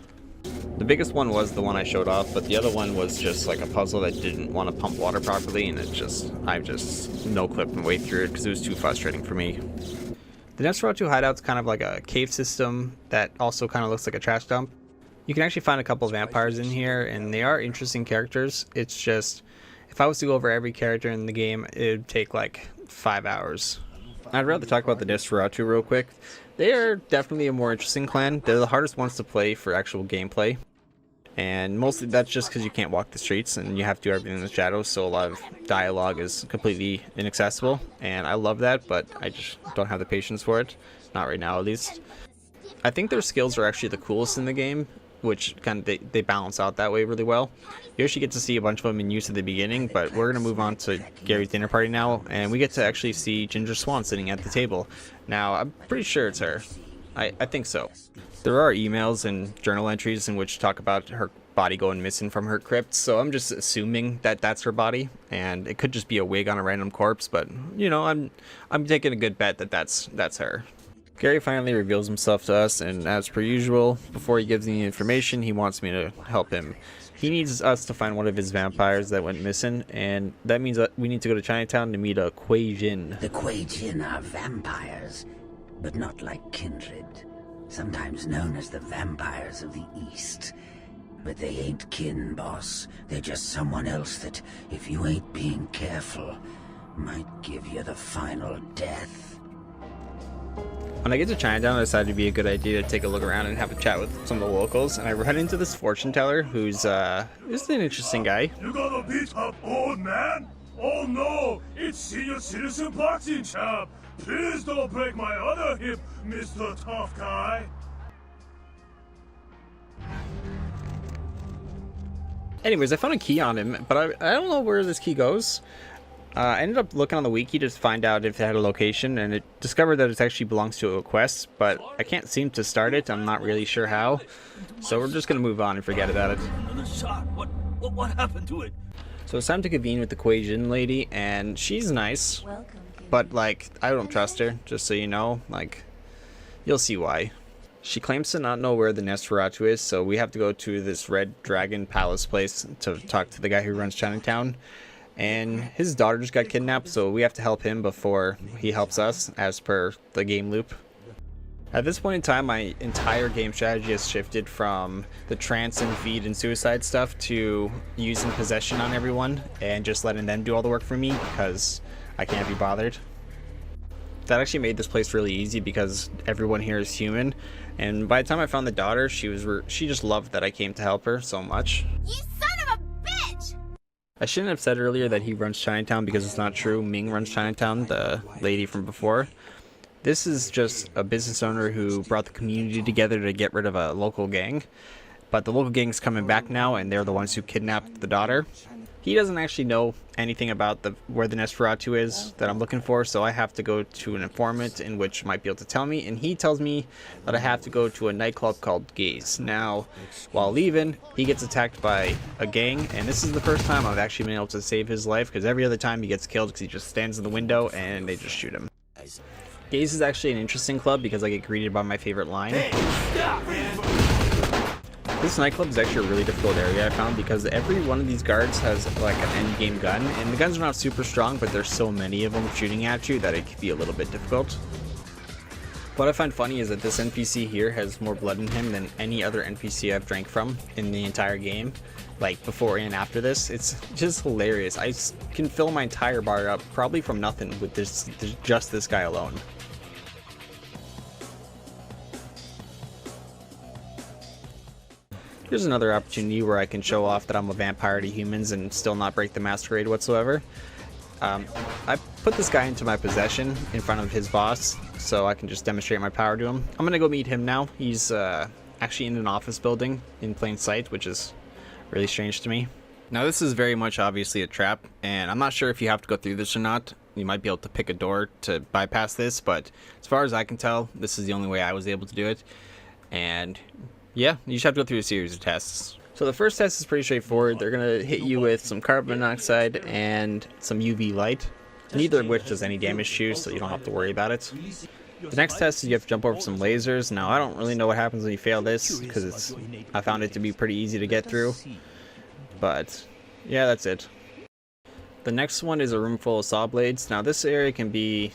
The biggest one was the one I showed off, but the other one was just like a puzzle that didn't want to pump water properly, and I've just no-clipped my way through it because it was too frustrating for me. The Nosferatu hideout's kind of like a cave system that also kind of looks like a trash dump. You can actually find a couple of vampires in here, and they are interesting characters. It's just, if I was to go over every character in the game, it would take like 5 hours. I'd rather talk about the Nosferatu real quick. They are definitely a more interesting clan. They're the hardest ones to play for actual gameplay. And mostly that's just because you can't walk the streets and you have to do everything in the shadows, so a lot of dialogue is completely inaccessible. And I love that, but I just don't have the patience for it. Not right now, at least. I think their skills are actually the coolest in the game. which kind of they balance out that way really well. You actually get to see a bunch of them in use at the beginning, but we're going to move on to Gary's dinner party now, and we get to actually see Ginger Swan sitting at the table. Now, I'm pretty sure it's her. I think so. There are emails and journal entries in which talk about her body going missing from her crypt, so I'm just assuming that that's her body, and it could just be a wig on a random corpse, but, you know, I'm taking a good bet that that's her. Gary finally reveals himself to us, and as per usual, before he gives me the information, he wants me to help him. He needs us to find one of his vampires that went missing, and that means that we need to go to Chinatown to meet a Kuei Jin. The Kuei Jin are vampires, but not like kindred. Sometimes known as the vampires of the East. But they ain't kin, boss. They're just someone else that, if you ain't being careful, might give you the final death. When I get to Chinatown, I decided it'd be a good idea to take a look around and have a chat with some of the locals, and I run into this fortune teller who's an interesting guy. You gonna beat up old man? Oh no, it's senior citizen boxing champ. Please don't break my other hip, Mr. Tough Guy. Anyways, I found a key on him, but I don't know where this key goes. I ended up looking on the wiki to find out if it had a location, and it discovered that it actually belongs to a quest, but I can't seem to start it. I'm not really sure how, so we're just gonna move on and forget about it. Another shot. What happened to it? So it's time to convene with the Kuei Jin lady, and she's nice, but like I don't trust her. Just so you know, like you'll see why. She claims to not know where the Nosferatu is, so we have to go to this Red Dragon Palace place to talk to the guy who runs Chinatown. And his daughter just got kidnapped, so we have to help him before he helps us, as per the game loop. At this point in time, my entire game strategy has shifted from the trance and feed and suicide stuff to using possession on everyone and just letting them do all the work for me because I can't be bothered. That actually made this place really easy because everyone here is human, and by the time I found the daughter, she just loved that I came to help her so much. You son of a bitch! I shouldn't have said earlier that he runs Chinatown because it's not true. Ming runs Chinatown, the lady from before. This is just a business owner who brought the community together to get rid of a local gang. But the local gang's coming back now, and they're the ones who kidnapped the daughter. He doesn't actually know anything about where the Nosferatu is that I'm looking for, so I have to go to an informant in which might be able to tell me, and he tells me that I have to go to a nightclub called Gaze. Now, while leaving, he gets attacked by a gang, and this is the first time I've actually been able to save his life, because every other time he gets killed because he just stands in the window and they just shoot him. Gaze is actually an interesting club because I get greeted by my favorite line. This nightclub is actually a really difficult area I found because every one of these guards has like an end game gun, and the guns are not super strong, but there's so many of them shooting at you that it can be a little bit difficult. What I find funny is that this NPC here has more blood in him than any other NPC I've drank from in the entire game, like before and after this. It's just hilarious. I can fill my entire bar up probably from nothing with just this guy alone. Here's another opportunity where I can show off that I'm a vampire to humans and still not break the masquerade whatsoever. I put this guy into my possession in front of his boss, so I can just demonstrate my power to him. I'm gonna go meet him now. He's actually in an office building in plain sight, which is really strange to me. Now this is very much obviously a trap, and I'm not sure if you have to go through this or not. You might be able to pick a door to bypass this, but as far as I can tell, this is the only way I was able to do it. And yeah, you just have to go through a series of tests. So the first test is pretty straightforward. They're going to hit you with some carbon monoxide and some UV light, neither of which does any damage to you, so you don't have to worry about it. The next test is you have to jump over some lasers. Now I don't really know what happens when you fail this, because I found it to be pretty easy to get through. But yeah, that's it. The next one is a room full of saw blades. Now this area can be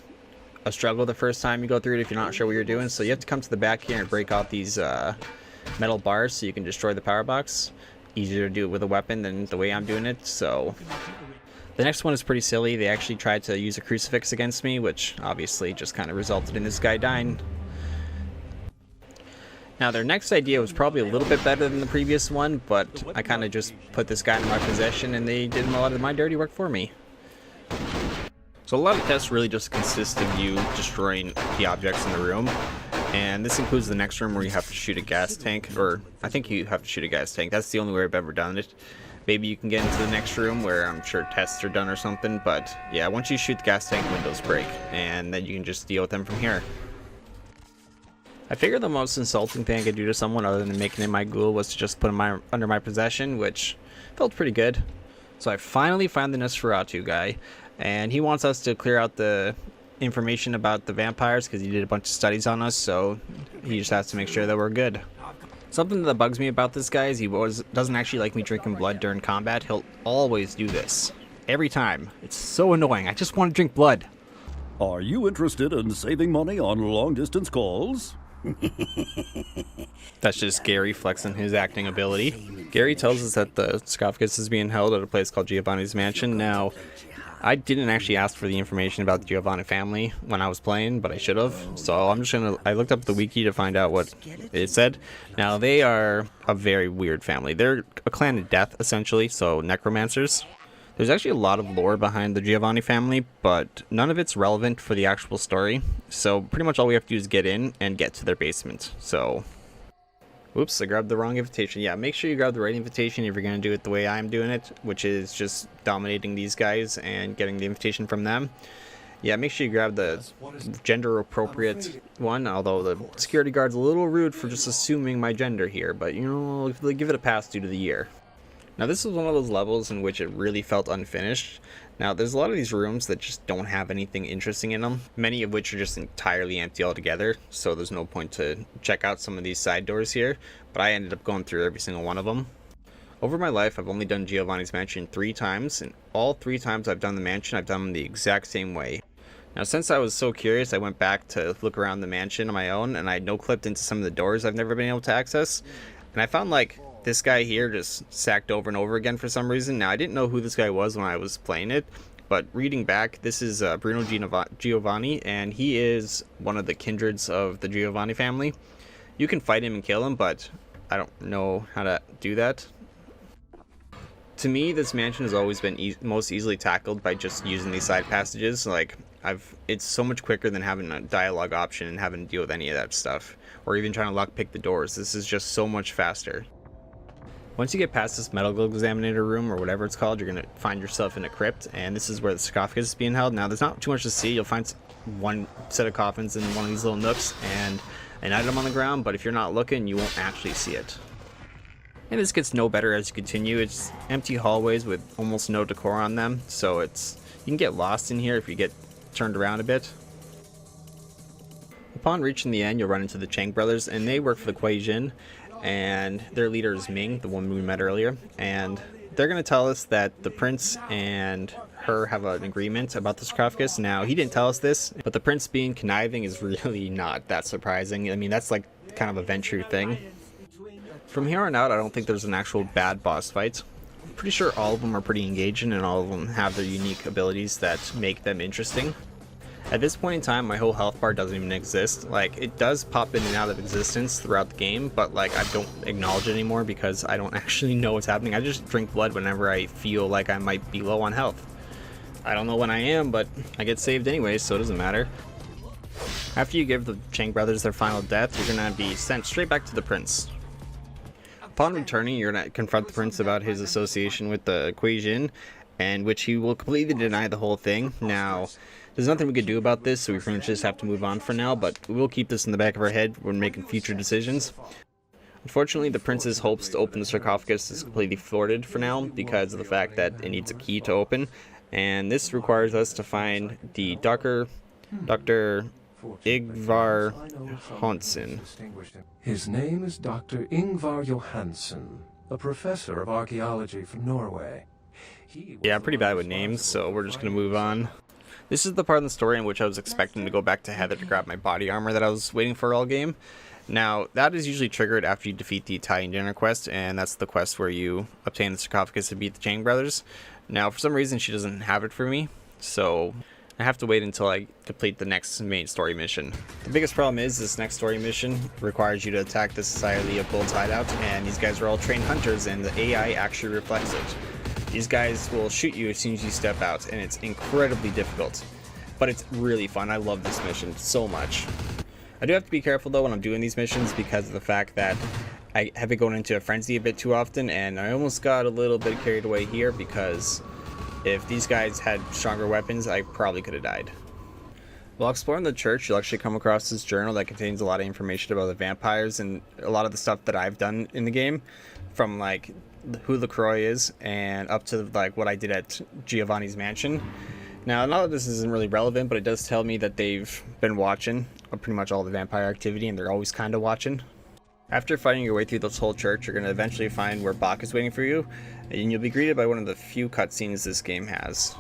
a struggle the first time you go through it if you're not sure what you're doing, so you have to come to the back here and break out these metal bars so you can destroy the power box. Easier to do it with a weapon than the way I'm doing it. So the next one is pretty silly. They actually tried to use a crucifix against me, which obviously just kind of resulted in this guy dying. Now their next idea was probably a little bit better than the previous one, but I kind of just put this guy in my possession and they did a lot of my dirty work for me. So a lot of tests really just consist of you destroying the objects in the room. And this includes the next room where you have to shoot a gas tank, or I think you have to shoot a gas tank. That's the only way I've ever done it. Maybe you can get into the next room where I'm sure tests are done or something, but yeah, once you shoot the gas tank, windows break, and then you can just deal with them from here. I figured the most insulting thing I could do to someone other than making him my ghoul was to just put him under my possession, which felt pretty good. So I finally found the Nosferatu guy, and he wants us to clear out the information about the vampires because he did a bunch of studies on us, so he just has to make sure that we're good. Something that bugs me about this guy is he doesn't actually like me drinking blood during combat. He'll always do this. Every time. It's so annoying. I just want to drink blood. Are you interested in saving money on long-distance calls? That's just Gary flexing his acting ability. Gary tells us that the sarcophagus is being held at a place called Giovanni's Mansion. Now, I didn't actually ask for the information about the Giovanni family when I was playing, but I should have. So I'm just gonna, I looked up the wiki to find out what it said. Now, they are a very weird family. They're a clan of death, essentially, so necromancers. There's actually a lot of lore behind the Giovanni family, but none of it's relevant for the actual story. So pretty much all we have to do is get in and get to their basement. So, whoops, I grabbed the wrong invitation. Yeah, make sure you grab the right invitation if you're going to do it the way I'm doing it, which is just dominating these guys and getting the invitation from them. Yeah, make sure you grab the gender appropriate one, although the security guard's a little rude for just assuming my gender here, but you know, give it a pass due to the year. Now this was one of those levels in which it really felt unfinished. Now there's a lot of these rooms that just don't have anything interesting in them, many of which are just entirely empty altogether, so there's no point to check out some of these side doors here, but I ended up going through every single one of them. Over my life, I've only done Giovanni's Mansion 3 times, and all 3 times I've done the mansion, I've done them the exact same way. Now since I was so curious, I went back to look around the mansion on my own, and I no-clipped into some of the doors I've never been able to access, and I found like this guy here just sacked over and over again for some reason. Now, I didn't know who this guy was when I was playing it, but reading back, this is Bruno Giovanni, and he is one of the kindreds of the Giovanni family. You can fight him and kill him, but I don't know how to do that. To me, this mansion has always been most easily tackled by just using these side passages. Like, it's so much quicker than having a dialogue option and having to deal with any of that stuff, or even trying to lockpick the doors. This is just so much faster. Once you get past this medical examiner room, or whatever it's called, you're going to find yourself in a crypt, and this is where the sarcophagus is being held. Now, there's not too much to see. You'll find one set of coffins in one of these little nooks, and an item on the ground, but if you're not looking, you won't actually see it. And this gets no better as you continue. It's empty hallways with almost no decor on them, so you can get lost in here if you get turned around a bit. Upon reaching the end, you'll run into the Chang Brothers, and they work for the Kuei Jin, and their leader is Ming, the one we met earlier, and they're going to tell us that the prince and her have an agreement about the sarcophagus. Now, he didn't tell us this, but the prince being conniving is really not that surprising. I mean, that's like kind of a Ventrue thing. From here on out, I don't think there's an actual bad boss fight. I'm pretty sure all of them are pretty engaging, and all of them have their unique abilities that make them interesting. At this point in time, my whole health bar doesn't even exist. Like, it does pop in and out of existence throughout the game, but like, I don't acknowledge it anymore because I don't actually know what's happening. I just drink blood whenever I feel like I might be low on health. I don't know when I am, but I get saved anyway, so it doesn't matter. After you give the Chang Brothers their final death, you're gonna be sent straight back to the prince. Upon returning, you're gonna confront the prince about his association with the Kuei Jin, and which he will completely deny the whole thing. Now, there's nothing we could do about this, so we pretty much just have to move on for now, but we will keep this in the back of our head when making future decisions. Unfortunately, the prince's hopes to open the sarcophagus is completely thwarted for now because of the fact that it needs a key to open, and this requires us to find the Dr. Ingvar Hansen. His name is Dr. Ingvar Johansen, a professor of archaeology from Norway. Yeah, I'm pretty bad with names, so we're just going to move on. This is the part of the story in which I was expecting to go back to Heather to grab my body armor that I was waiting for all game. Now, that is usually triggered after you defeat the Italian dinner quest, and that's the quest where you obtain the sarcophagus and beat the Chang Brothers. Now, for some reason, she doesn't have it for me, so I have to wait until I complete the next main story mission. The biggest problem is this next story mission requires you to attack the Society of Bulls hideout, and these guys are all trained hunters, and the AI actually reflects it. These guys will shoot you as soon as you step out, and it's incredibly difficult. But it's really fun. I love this mission so much. I do have to be careful though when I'm doing these missions because of the fact that I have been going into a frenzy a bit too often, and I almost got a little bit carried away here because if these guys had stronger weapons, I probably could have died. While exploring the church, you'll actually come across this journal that contains a lot of information about the vampires and a lot of the stuff that I've done in the game, from like who LaCroix is and up to like what I did at Giovanni's mansion. Now, none of this isn't really relevant, but it does tell me that they've been watching pretty much all the vampire activity, and they're always kind of watching. After fighting your way through this whole church, you're going to eventually find where Bach is waiting for you, and you'll be greeted by one of the few cutscenes this game has.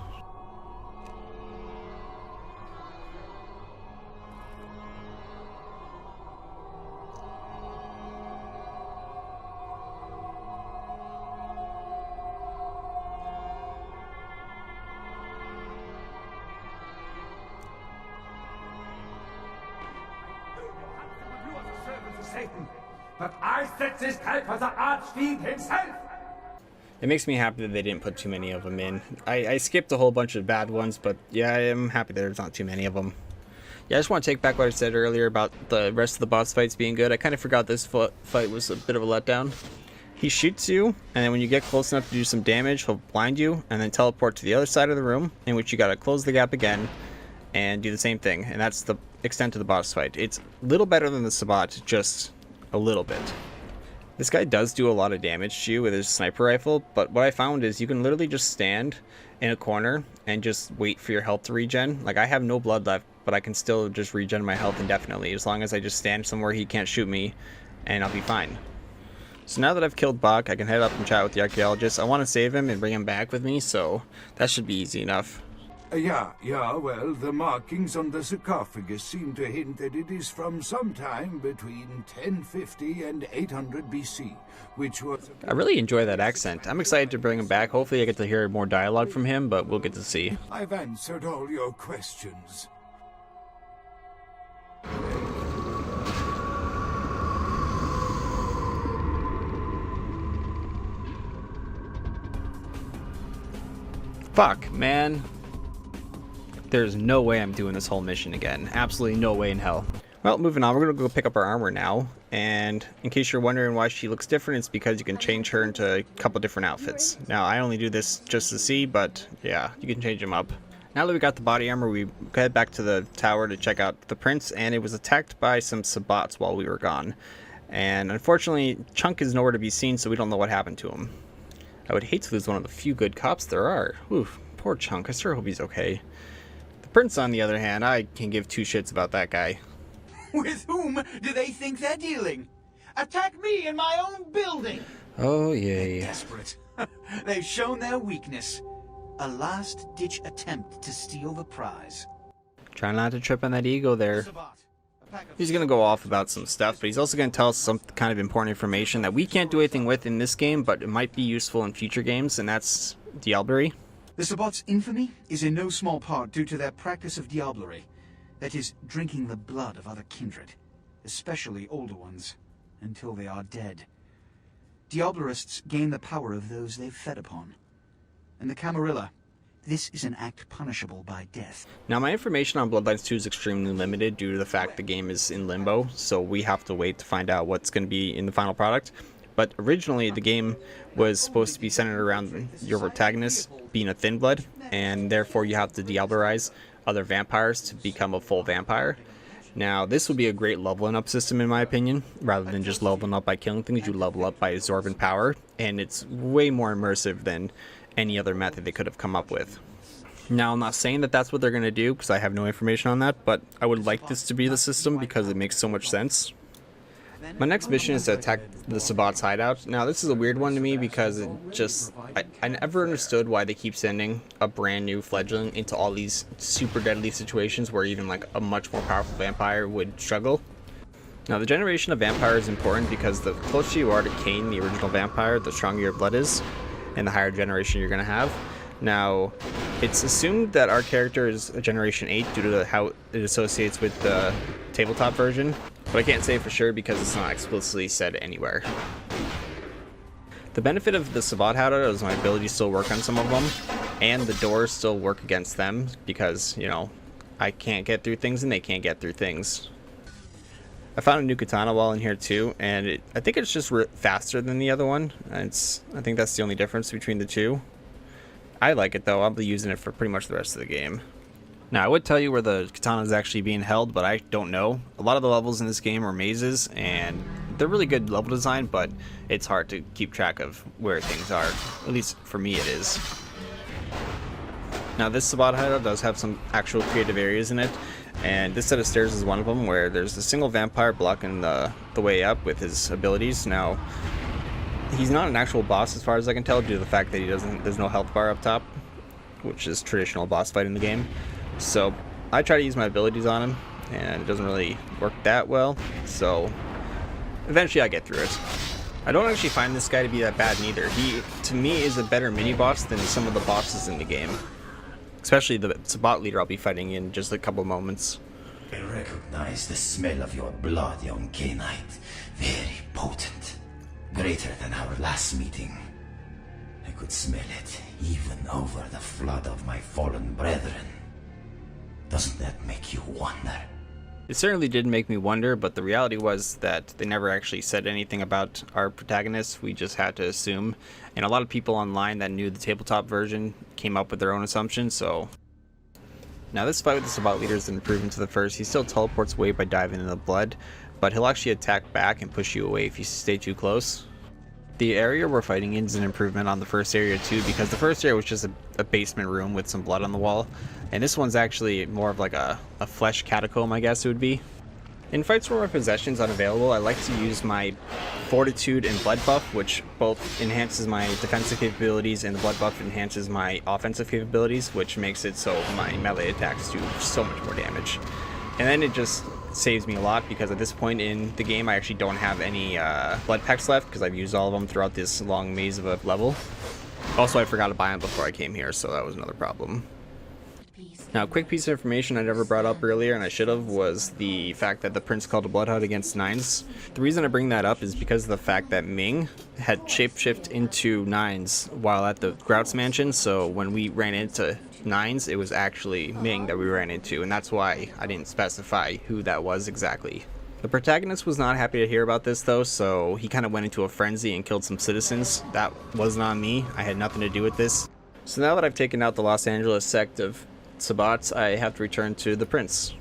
But I set this type for the Archfiend himself! It makes me happy that they didn't put too many of them in. I skipped a whole bunch of bad ones, but yeah, I am happy there's not too many of them. Yeah, I just want to take back what I said earlier about the rest of the boss fights being good. I kind of forgot this fight was a bit of a letdown. He shoots you, and then when you get close enough to do some damage, he'll blind you, and then teleport to the other side of the room, in which you gotta close the gap again, and do the same thing. And that's the extent of the boss fight. It's a little better than the Sabbat, just a little bit. This guy does do a lot of damage to you with his sniper rifle, but what I found is you can literally just stand in a corner and just wait for your health to regen. Like, I have no blood left, but I can still just regen my health indefinitely as long as I just stand somewhere he can't shoot me, and I'll be fine. So now that I've killed Bach, I can head up and chat with the archaeologist. I want to save him and bring him back with me, so that should be easy enough. Yeah, well, the markings on the sarcophagus seem to hint that it is from sometime between 1050 and 800 BC, which was... I really enjoy that accent. I'm excited to bring him back. Hopefully I get to hear more dialogue from him, but we'll get to see. I've answered all your questions. Fuck, man. There's no way I'm doing this whole mission again. Absolutely no way in hell. Well, moving on, we're going to go pick up our armor now. And in case you're wondering why she looks different, it's because you can change her into a couple different outfits. Now, I only do this just to see, but yeah, you can change them up. Now that we got the body armor, we head back to the tower to check out the prince, and it was attacked by some Sabbats while we were gone. And unfortunately, Chunk is nowhere to be seen, so we don't know what happened to him. I would hate to lose one of the few good cops there are. Oof, poor Chunk. I sure hope he's okay. Prince, on the other hand, I can give two shits about that guy. With whom do they think they're dealing? Attack me in my own building! Oh, yay. They're desperate. They've shown their weakness. A last-ditch attempt to steal the prize. Try not to trip on that ego there. He's going to go off about some stuff, but he's also going to tell us some kind of important information that we can't do anything with in this game, but it might be useful in future games, and that's diablerie. The Sabbat's infamy is in no small part due to their practice of diablerie, that is, drinking the blood of other kindred, especially older ones, until they are dead. Diablerists gain the power of those they've fed upon. In the Camarilla, this is an act punishable by death. Now, my information on Bloodlines 2 is extremely limited due to the fact the game is in limbo, so we have to wait to find out what's going to be in the final product. But originally, the game was supposed to be centered around your protagonist being a thin blood, and therefore you have to diablerize other vampires to become a full vampire. Now, this would be a great leveling up system in my opinion. Rather than just leveling up by killing things, you level up by absorbing power, and it's way more immersive than any other method they could have come up with. Now, I'm not saying that that's what they're going to do, because I have no information on that, but I would like this to be the system because it makes so much sense. My next mission is to attack the Sabbat's hideout. Now, this is a weird one to me because it just... I never understood why they keep sending a brand new fledgling into all these super deadly situations where even like a much more powerful vampire would struggle. Now, the generation of vampire is important because the closer you are to Cain, the original vampire, the stronger your blood is, and the higher generation you're going to have. Now, it's assumed that our character is a Generation 8 due to how it associates with the tabletop version, but I can't say for sure because it's not explicitly said anywhere. The benefit of the Sabbat hideout is my ability to still work on some of them, and the doors still work against them because, you know, I can't get through things and they can't get through things. I found a new katana while in here too, and I think it's just faster than the other one. I think that's the only difference between the two. I like it though. I'll be using it for pretty much the rest of the game. Now I would tell you where the katana is actually being held, but I don't know. A lot of the levels in this game are mazes, and they're really good level design, but it's hard to keep track of where things are. At least for me it is. Now this Sabbat hideout does have some actual creative areas in it, and this set of stairs is one of them, where there's a single vampire blocking the way up with his abilities. Now he's not an actual boss as far as I can tell, due to the fact that there's no health bar up top, which is traditional boss fight in the game. So I try to use my abilities on him, and it doesn't really work that well, so eventually I get through it. I don't actually find this guy to be that bad neither. He, to me, is a better mini-boss than some of the bosses in the game. Especially the Sabbat leader I'll be fighting in just a couple moments. I recognize the smell of your blood, young K-Knight. Very potent. Greater than our last meeting. I could smell it, even over the flood of my fallen brethren. Doesn't that make you wonder? It certainly did make me wonder, but the reality was that they never actually said anything about our protagonist. We just had to assume, and a lot of people online that knew the tabletop version came up with their own assumptions. So now this fight with the Sabbat leader is an improvement to the first. He still teleports away by diving in the blood, but he'll actually attack back and push you away if you stay too close. The area we're fighting in is an improvement on the first area too, because the first area was just a basement room with some blood on the wall, and this one's actually more of like a flesh catacomb, I guess it would be. In fights where my possession's unavailable, I like to use my fortitude and blood buff, which both enhances my defensive capabilities, and the blood buff enhances my offensive capabilities, which makes it so my melee attacks do so much more damage. And then it just saves me a lot, because at this point in the game I actually don't have any blood packs left, because I've used all of them throughout this long maze of a level. Also, I forgot to buy them before I came here, so that was another problem. Now, a quick piece of information I never brought up earlier, and I should have, was the fact that the prince called a bloodhound against Nines. The reason I bring that up is because of the fact that Ming had shapeshift into Nines while at the Grout's mansion, so when we ran into Nines, it was actually Ming that we ran into, and that's why I didn't specify who that was exactly. The protagonist was not happy to hear about this though, so he kind of went into a frenzy and killed some citizens. That wasn't on me. I had nothing to do with this. So now that I've taken out the Los Angeles sect of Sabbats, I have to return to the prince.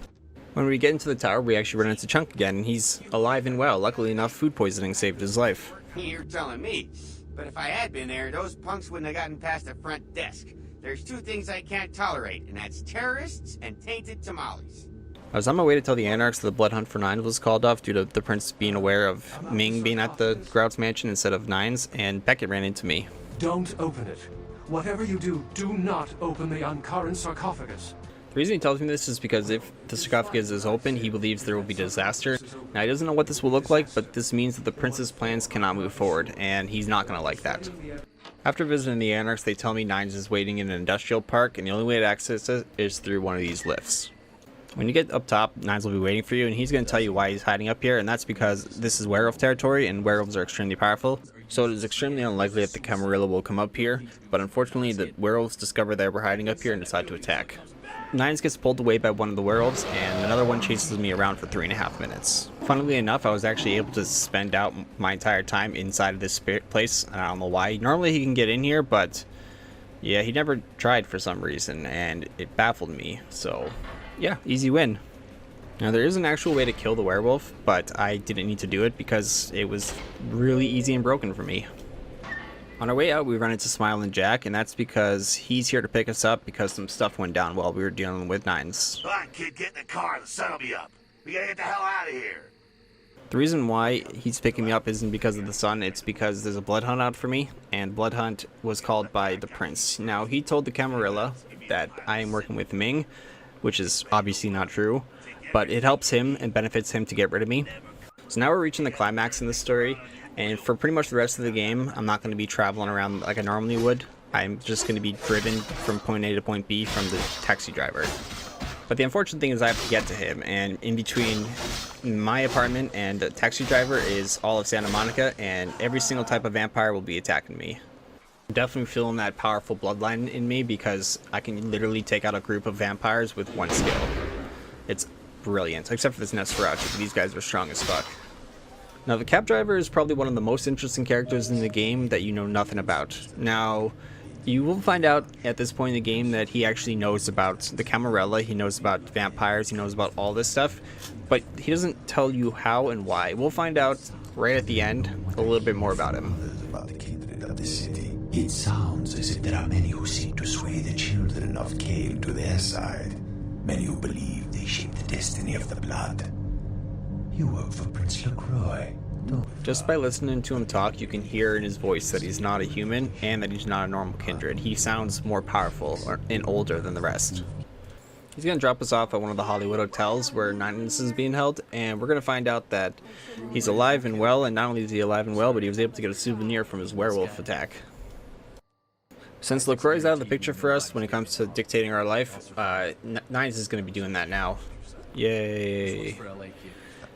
When we get into the tower, we actually run into Chunk again, and he's alive and well. Luckily enough, food poisoning saved his life. You're telling me. But if I had been there, those punks wouldn't have gotten past the front desk. There's two things I can't tolerate, and that's terrorists and tainted tamales. I was on my way to tell the Anarchs that the blood hunt for Nines was called off due to the prince being aware of Ming being at the Grout's mansion instead of Nines, and Beckett ran into me. Don't open it. Whatever you do, do not open the uncurrent sarcophagus. The reason he tells me this is because if the sarcophagus is open, he believes there will be disaster. Now, he doesn't know what this will look like, but this means that the prince's plans cannot move forward, and he's not going to like that. After visiting the Anarchs, they tell me Nines is waiting in an industrial park, and the only way to access it is through one of these lifts. When you get up top, Nines will be waiting for you, and he's going to tell you why he's hiding up here, and that's because this is werewolf territory, and werewolves are extremely powerful, so it is extremely unlikely that the Camarilla will come up here, but unfortunately the werewolves discover that we're hiding up here and decide to attack. Nines gets pulled away by one of the werewolves, and another one chases me around for 3.5 minutes. Funnily enough, I was actually able to spend out my entire time inside of this place, and I don't know why. Normally he can get in here, but yeah, he never tried for some reason, and it baffled me, so yeah, easy win. Now, there is an actual way to kill the werewolf, but I didn't need to do it because it was really easy and broken for me. On our way out, we run into Smile and Jack, and that's because he's here to pick us up because some stuff went down while we were dealing with Nines. Come on, kid, get in the car. The sun will be up. We gotta get the hell out of here. The reason why he's picking me up isn't because of the sun, it's because there's a blood hunt out for me, and blood hunt was called by the prince. Now, he told the Camarilla that I am working with Ming, which is obviously not true, but it helps him and benefits him to get rid of me. So now we're reaching the climax in this story, and for pretty much the rest of the game, I'm not going to be traveling around like I normally would. I'm just going to be driven from point A to point B from the taxi driver. But the unfortunate thing is I have to get to him, and in between my apartment and the taxi driver is all of Santa Monica, and every single type of vampire will be attacking me. I'm definitely feeling that powerful bloodline in me because I can literally take out a group of vampires with one skill. It's brilliant, except for this Nosferatu. These guys are strong as fuck. Now, the cab driver is probably one of the most interesting characters in the game that you know nothing about. Now, you will find out at this point in the game that he actually knows about the Camarilla, he knows about vampires, he knows about all this stuff, but he doesn't tell you how and why. We'll find out right at the end a little bit more about him. About the kindred of the city. It sounds as if there are many who seek to sway the children of Cain to their side. Many who believe they shape the destiny of the blood. You work for Prince LaCroix. Just by listening to him talk, you can hear in his voice that he's not a human and that he's not a normal kindred. He sounds more powerful and older than the rest. He's going to drop us off at one of the Hollywood hotels where Nines is being held, and we're going to find out that he's alive and well, and not only is he alive and well, but he was able to get a souvenir from his werewolf attack. Since LaCroix's out of the picture for us when it comes to dictating our life, Nines is going to be doing that now. Yay.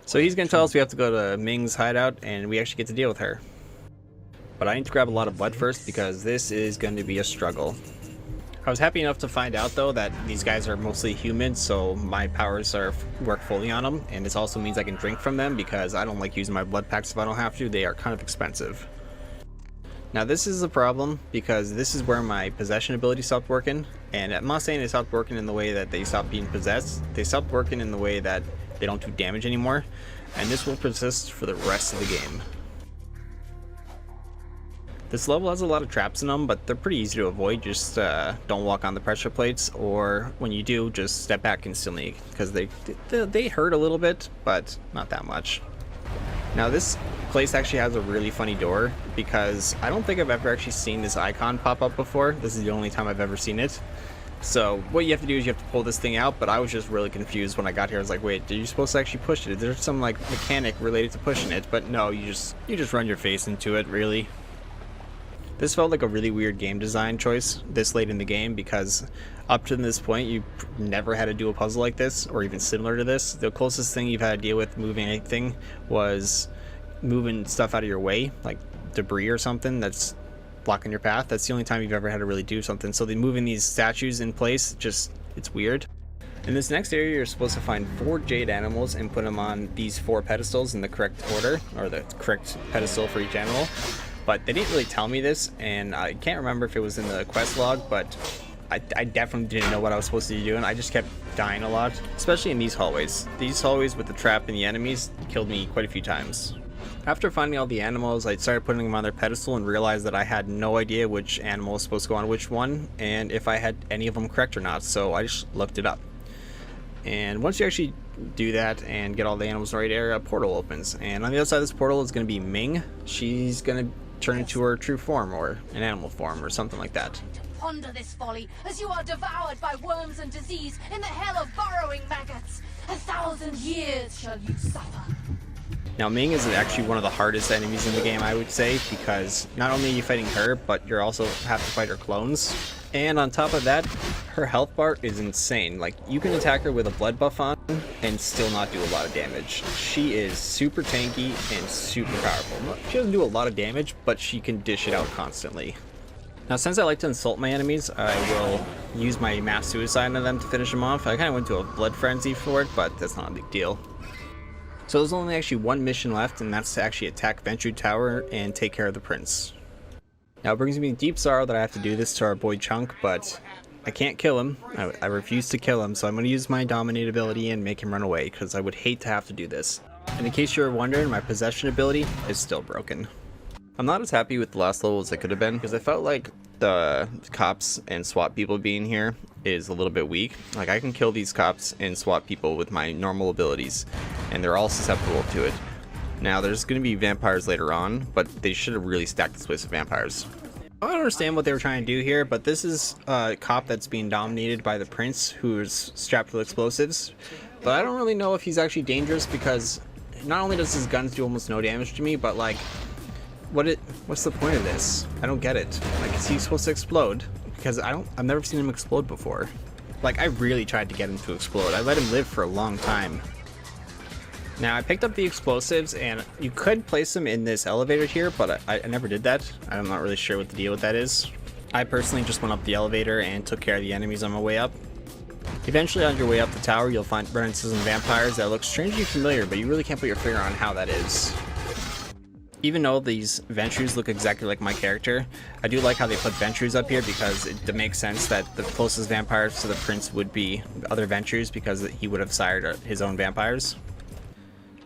So he's going to tell us we have to go to Ming's hideout, and we actually get to deal with her. But I need to grab a lot of blood first, because this is going to be a struggle. I was happy enough to find out, though, that these guys are mostly human, so my powers work fully on them, and this also means I can drink from them, because I don't like using my blood packs if I don't have to. They are kind of expensive. Now this is a problem, because this is where my possession ability stopped working, and I'm not saying they stopped working in the way that they stopped being possessed. They stopped working in the way that they don't do damage anymore, and this will persist for the rest of the game. This level has a lot of traps in them, but they're pretty easy to avoid. Just don't walk on the pressure plates, or when you do, just step back instantly, because they hurt a little bit, but not that much. Now this place actually has a really funny door, because I don't think I've ever actually seen this icon pop up before. This is the only time I've ever seen it. So what you have to do is you have to pull this thing out, but I was just really confused when I got here. I was like, wait, are you supposed to actually push it? Is there some like mechanic related to pushing it? But no, you just run your face into it, really. This felt like a really weird game design choice this late in the game, because up to this point you never had to do a puzzle like this or even similar to this. The closest thing you've had to deal with moving anything was moving stuff out of your way, like debris or something that's blocking your path. That's the only time you've ever had to really do something. So moving these statues in place, it's weird. In this next area, you're supposed to find 4 jade animals and put them on these 4 pedestals in the correct order, or the correct pedestal for each animal. But they didn't really tell me this, and I can't remember if it was in the quest log, but I definitely didn't know what I was supposed to be doing. I just kept dying a lot, especially in these hallways. These hallways with the trap and the enemies killed me quite a few times. After finding all the animals, I started putting them on their pedestal and realized that I had no idea which animal was supposed to go on which one, and if I had any of them correct or not, so I just looked it up. And once you actually do that and get all the animals in the right area, a portal opens, and on the other side of this portal is going to be Ming. She's going to turn into her true form, or an animal form, or something like that. Ponder this folly as you are devoured by worms and disease in the hell of burrowing maggots. 1,000 years shall you suffer. Now Ming is actually one of the hardest enemies in the game, I would say, because not only are you fighting her, but you also have to fight her clones. And on top of that, her health bar is insane. Like, you can attack her with a blood buff on and still not do a lot of damage. She is super tanky and super powerful. She doesn't do a lot of damage, but she can dish it out constantly. Now, since I like to insult my enemies, I will use my mass suicide on them to finish them off. I kind of went to a blood frenzy for it, but that's not a big deal. So there's only actually one mission left, and that's to actually attack Ventru Tower and take care of the prince. Now it brings me deep sorrow that I have to do this to our boy Chunk, but I can't kill him. I refuse to kill him, so I'm going to use my dominate ability and make him run away, because I would hate to have to do this. And in case you're wondering, my possession ability is still broken. I'm not as happy with the last level as I could have been, because I felt like the cops and SWAT people being here is a little bit weak. Like, I can kill these cops and SWAT people with my normal abilities, and they're all susceptible to it. Now, there's going to be vampires later on, but they should have really stacked this place with vampires. I don't understand what they were trying to do here, but this is a cop that's being dominated by the prince, who's strapped with explosives. But I don't really know if he's actually dangerous, because not only does his guns do almost no damage to me, but like, what's the point of this? I don't get it. Like, is he supposed to explode? Because I've never seen him explode before. Like, I really tried to get him to explode. I let him live for a long time. Now, I picked up the explosives, and you could place them in this elevator here, but I never did that. I'm not really sure what the deal with that is. I personally just went up the elevator and took care of the enemies on my way up. Eventually, on your way up the tower, you'll find run into some vampires that look strangely familiar, but you really can't put your finger on how that is. Even though these Ventures look exactly like my character, I do like how they put Ventures up here because it makes sense that the closest vampires to the prince would be other Ventures because he would have sired his own vampires.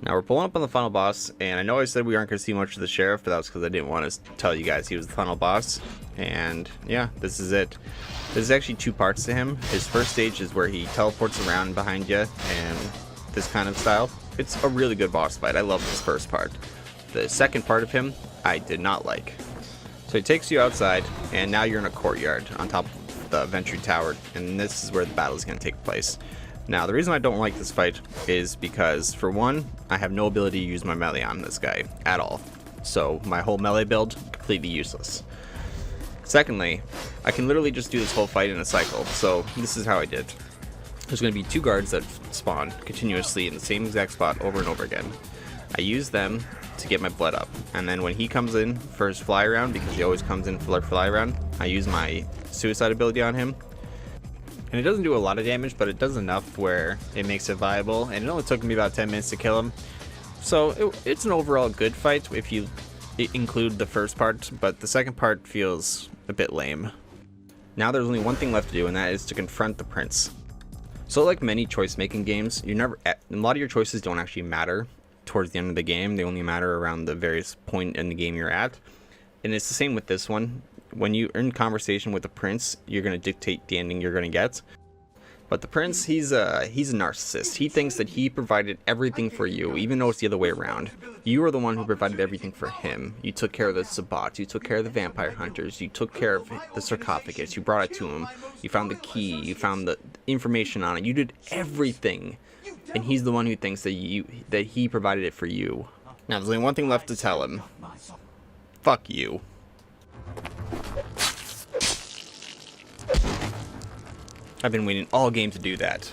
Now we're pulling up on the final boss, and I know I said we aren't going to see much of the sheriff, but that was because I didn't want to tell you guys he was the final boss. And yeah, this is it. There's actually two parts to him. His first stage is where he teleports around behind you and this kind of style. It's a really good boss fight. I love this first part. The second part of him, I did not like. So he takes you outside, and now you're in a courtyard on top of the Venture Tower, and this is where the battle is going to take place. Now, the reason I don't like this fight is because, for one, I have no ability to use my melee on this guy at all. So my whole melee build, completely useless. Secondly, I can literally just do this whole fight in a cycle, so this is how I did. There's going to be two guards that spawn continuously in the same exact spot over and over again. I use them to get my blood up, and then when he comes in for his fly around, because he always comes in for fly around, I use my suicide ability on him, and it doesn't do a lot of damage, but it does enough where it makes it viable, and it only took me about 10 minutes to kill him. So it's an overall good fight if you include the first part, but the second part feels a bit lame. Now there's only one thing left to do, and that is to confront the prince. So like many choice making games, a lot of your choices don't actually matter towards the end of the game. They only matter around the various point in the game you're at. And it's the same with this one. When you're in conversation with the prince, you're going to dictate the ending you're going to get. But the prince, he's a narcissist. He thinks that he provided everything for you, even though it's the other way around. You are the one who provided everything for him. You took care of the Sabbats, you took care of the vampire hunters, you took care of the sarcophagus, you brought it to him, you found the key, you found the information on it, you did everything. And he's the one who thinks that he provided it for you. Now there's only one thing left to tell him. Fuck you. I've been waiting all game to do that.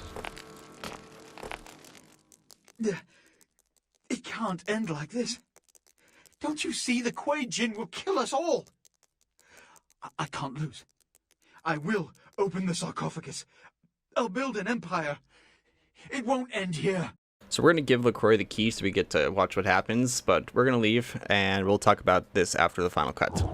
It can't end like this. Don't you see the Kuei Jin will kill us all? I can't lose. I will open the sarcophagus. I'll build an empire. It won't end here. So we're going to give LaCroix the keys so we get to watch what happens, but we're going to leave, and we'll talk about this after the final cut.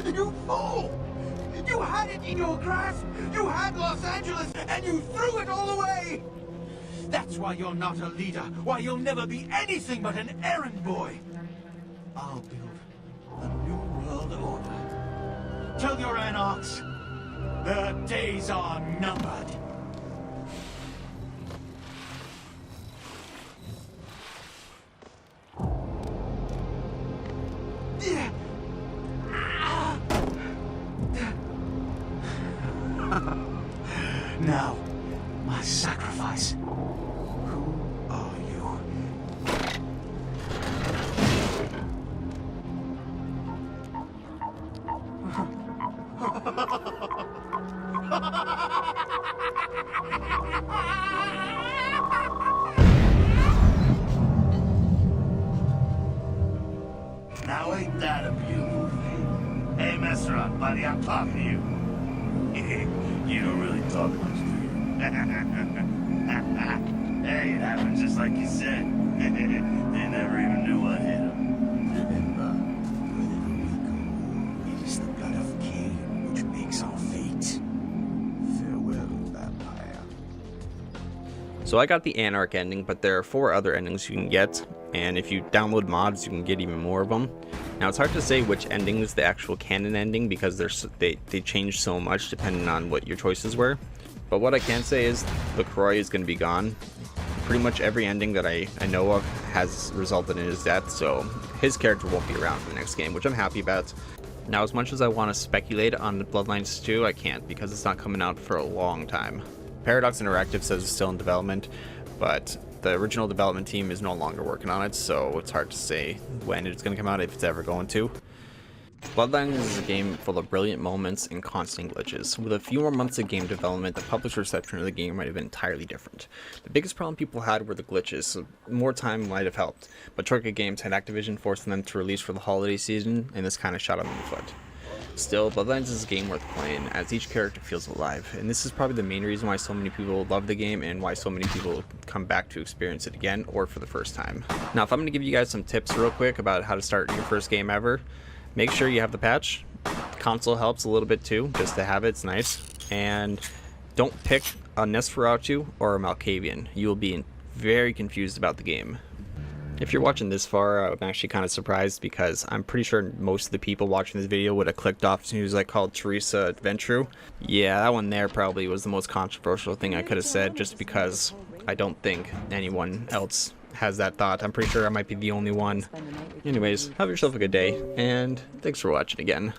You fool! You had it in your grasp! You had Los Angeles, and you threw it all away! That's why you're not a leader, why you'll never be anything but an errand boy! I'll build a new world order. Tell your anarchs, their days are numbered. Now, my sacrifice. Who are you? Now ain't that a beautiful thing? Hey, Messerot, buddy, I'm talking to you. You don't really talk much, do you? Hey, it happened just like you said. They never even knew what hit them. Remember, wherever we go, it is the blood of Cain which makes our fate. Farewell, vampire. So I got the Anarch ending, but there are 4 other endings you can get, and if you download mods, you can get even more of them. Now it's hard to say which ending is the actual canon ending because they change so much depending on what your choices were. But what I can say is LaCroix is going to be gone. Pretty much every ending that I know of has resulted in his death, so his character won't be around for the next game, which I'm happy about. Now, as much as I want to speculate on the Bloodlines 2, I can't because it's not coming out for a long time. Paradox Interactive says it's still in development, but the original development team is no longer working on it, so it's hard to say when it's going to come out, if it's ever going to. Bloodlines is a game full of brilliant moments and constant glitches. With a few more months of game development, the published reception of the game might have been entirely different. The biggest problem people had were the glitches, so more time might have helped, but Troika Games had Activision forcing them to release for the holiday season, and this kind of shot them in the foot. Still, Bloodlines is a game worth playing, as each character feels alive, and this is probably the main reason why so many people love the game and why so many people come back to experience it again or for the first time. Now, if I'm going to give you guys some tips real quick about how to start your first game ever, make sure you have the patch. Console helps a little bit too, just to have it, it's nice. And don't pick a Nosferatu or a Malcavian. You will be very confused about the game. If you're watching this far, I'm actually kind of surprised because I'm pretty sure most of the people watching this video would have clicked off as soon as I called Teresa Ventru. Yeah, that one there probably was the most controversial thing I could have said, just because I don't think anyone else has that thought. I'm pretty sure I might be the only one. Anyways, have yourself a good day, and thanks for watching again.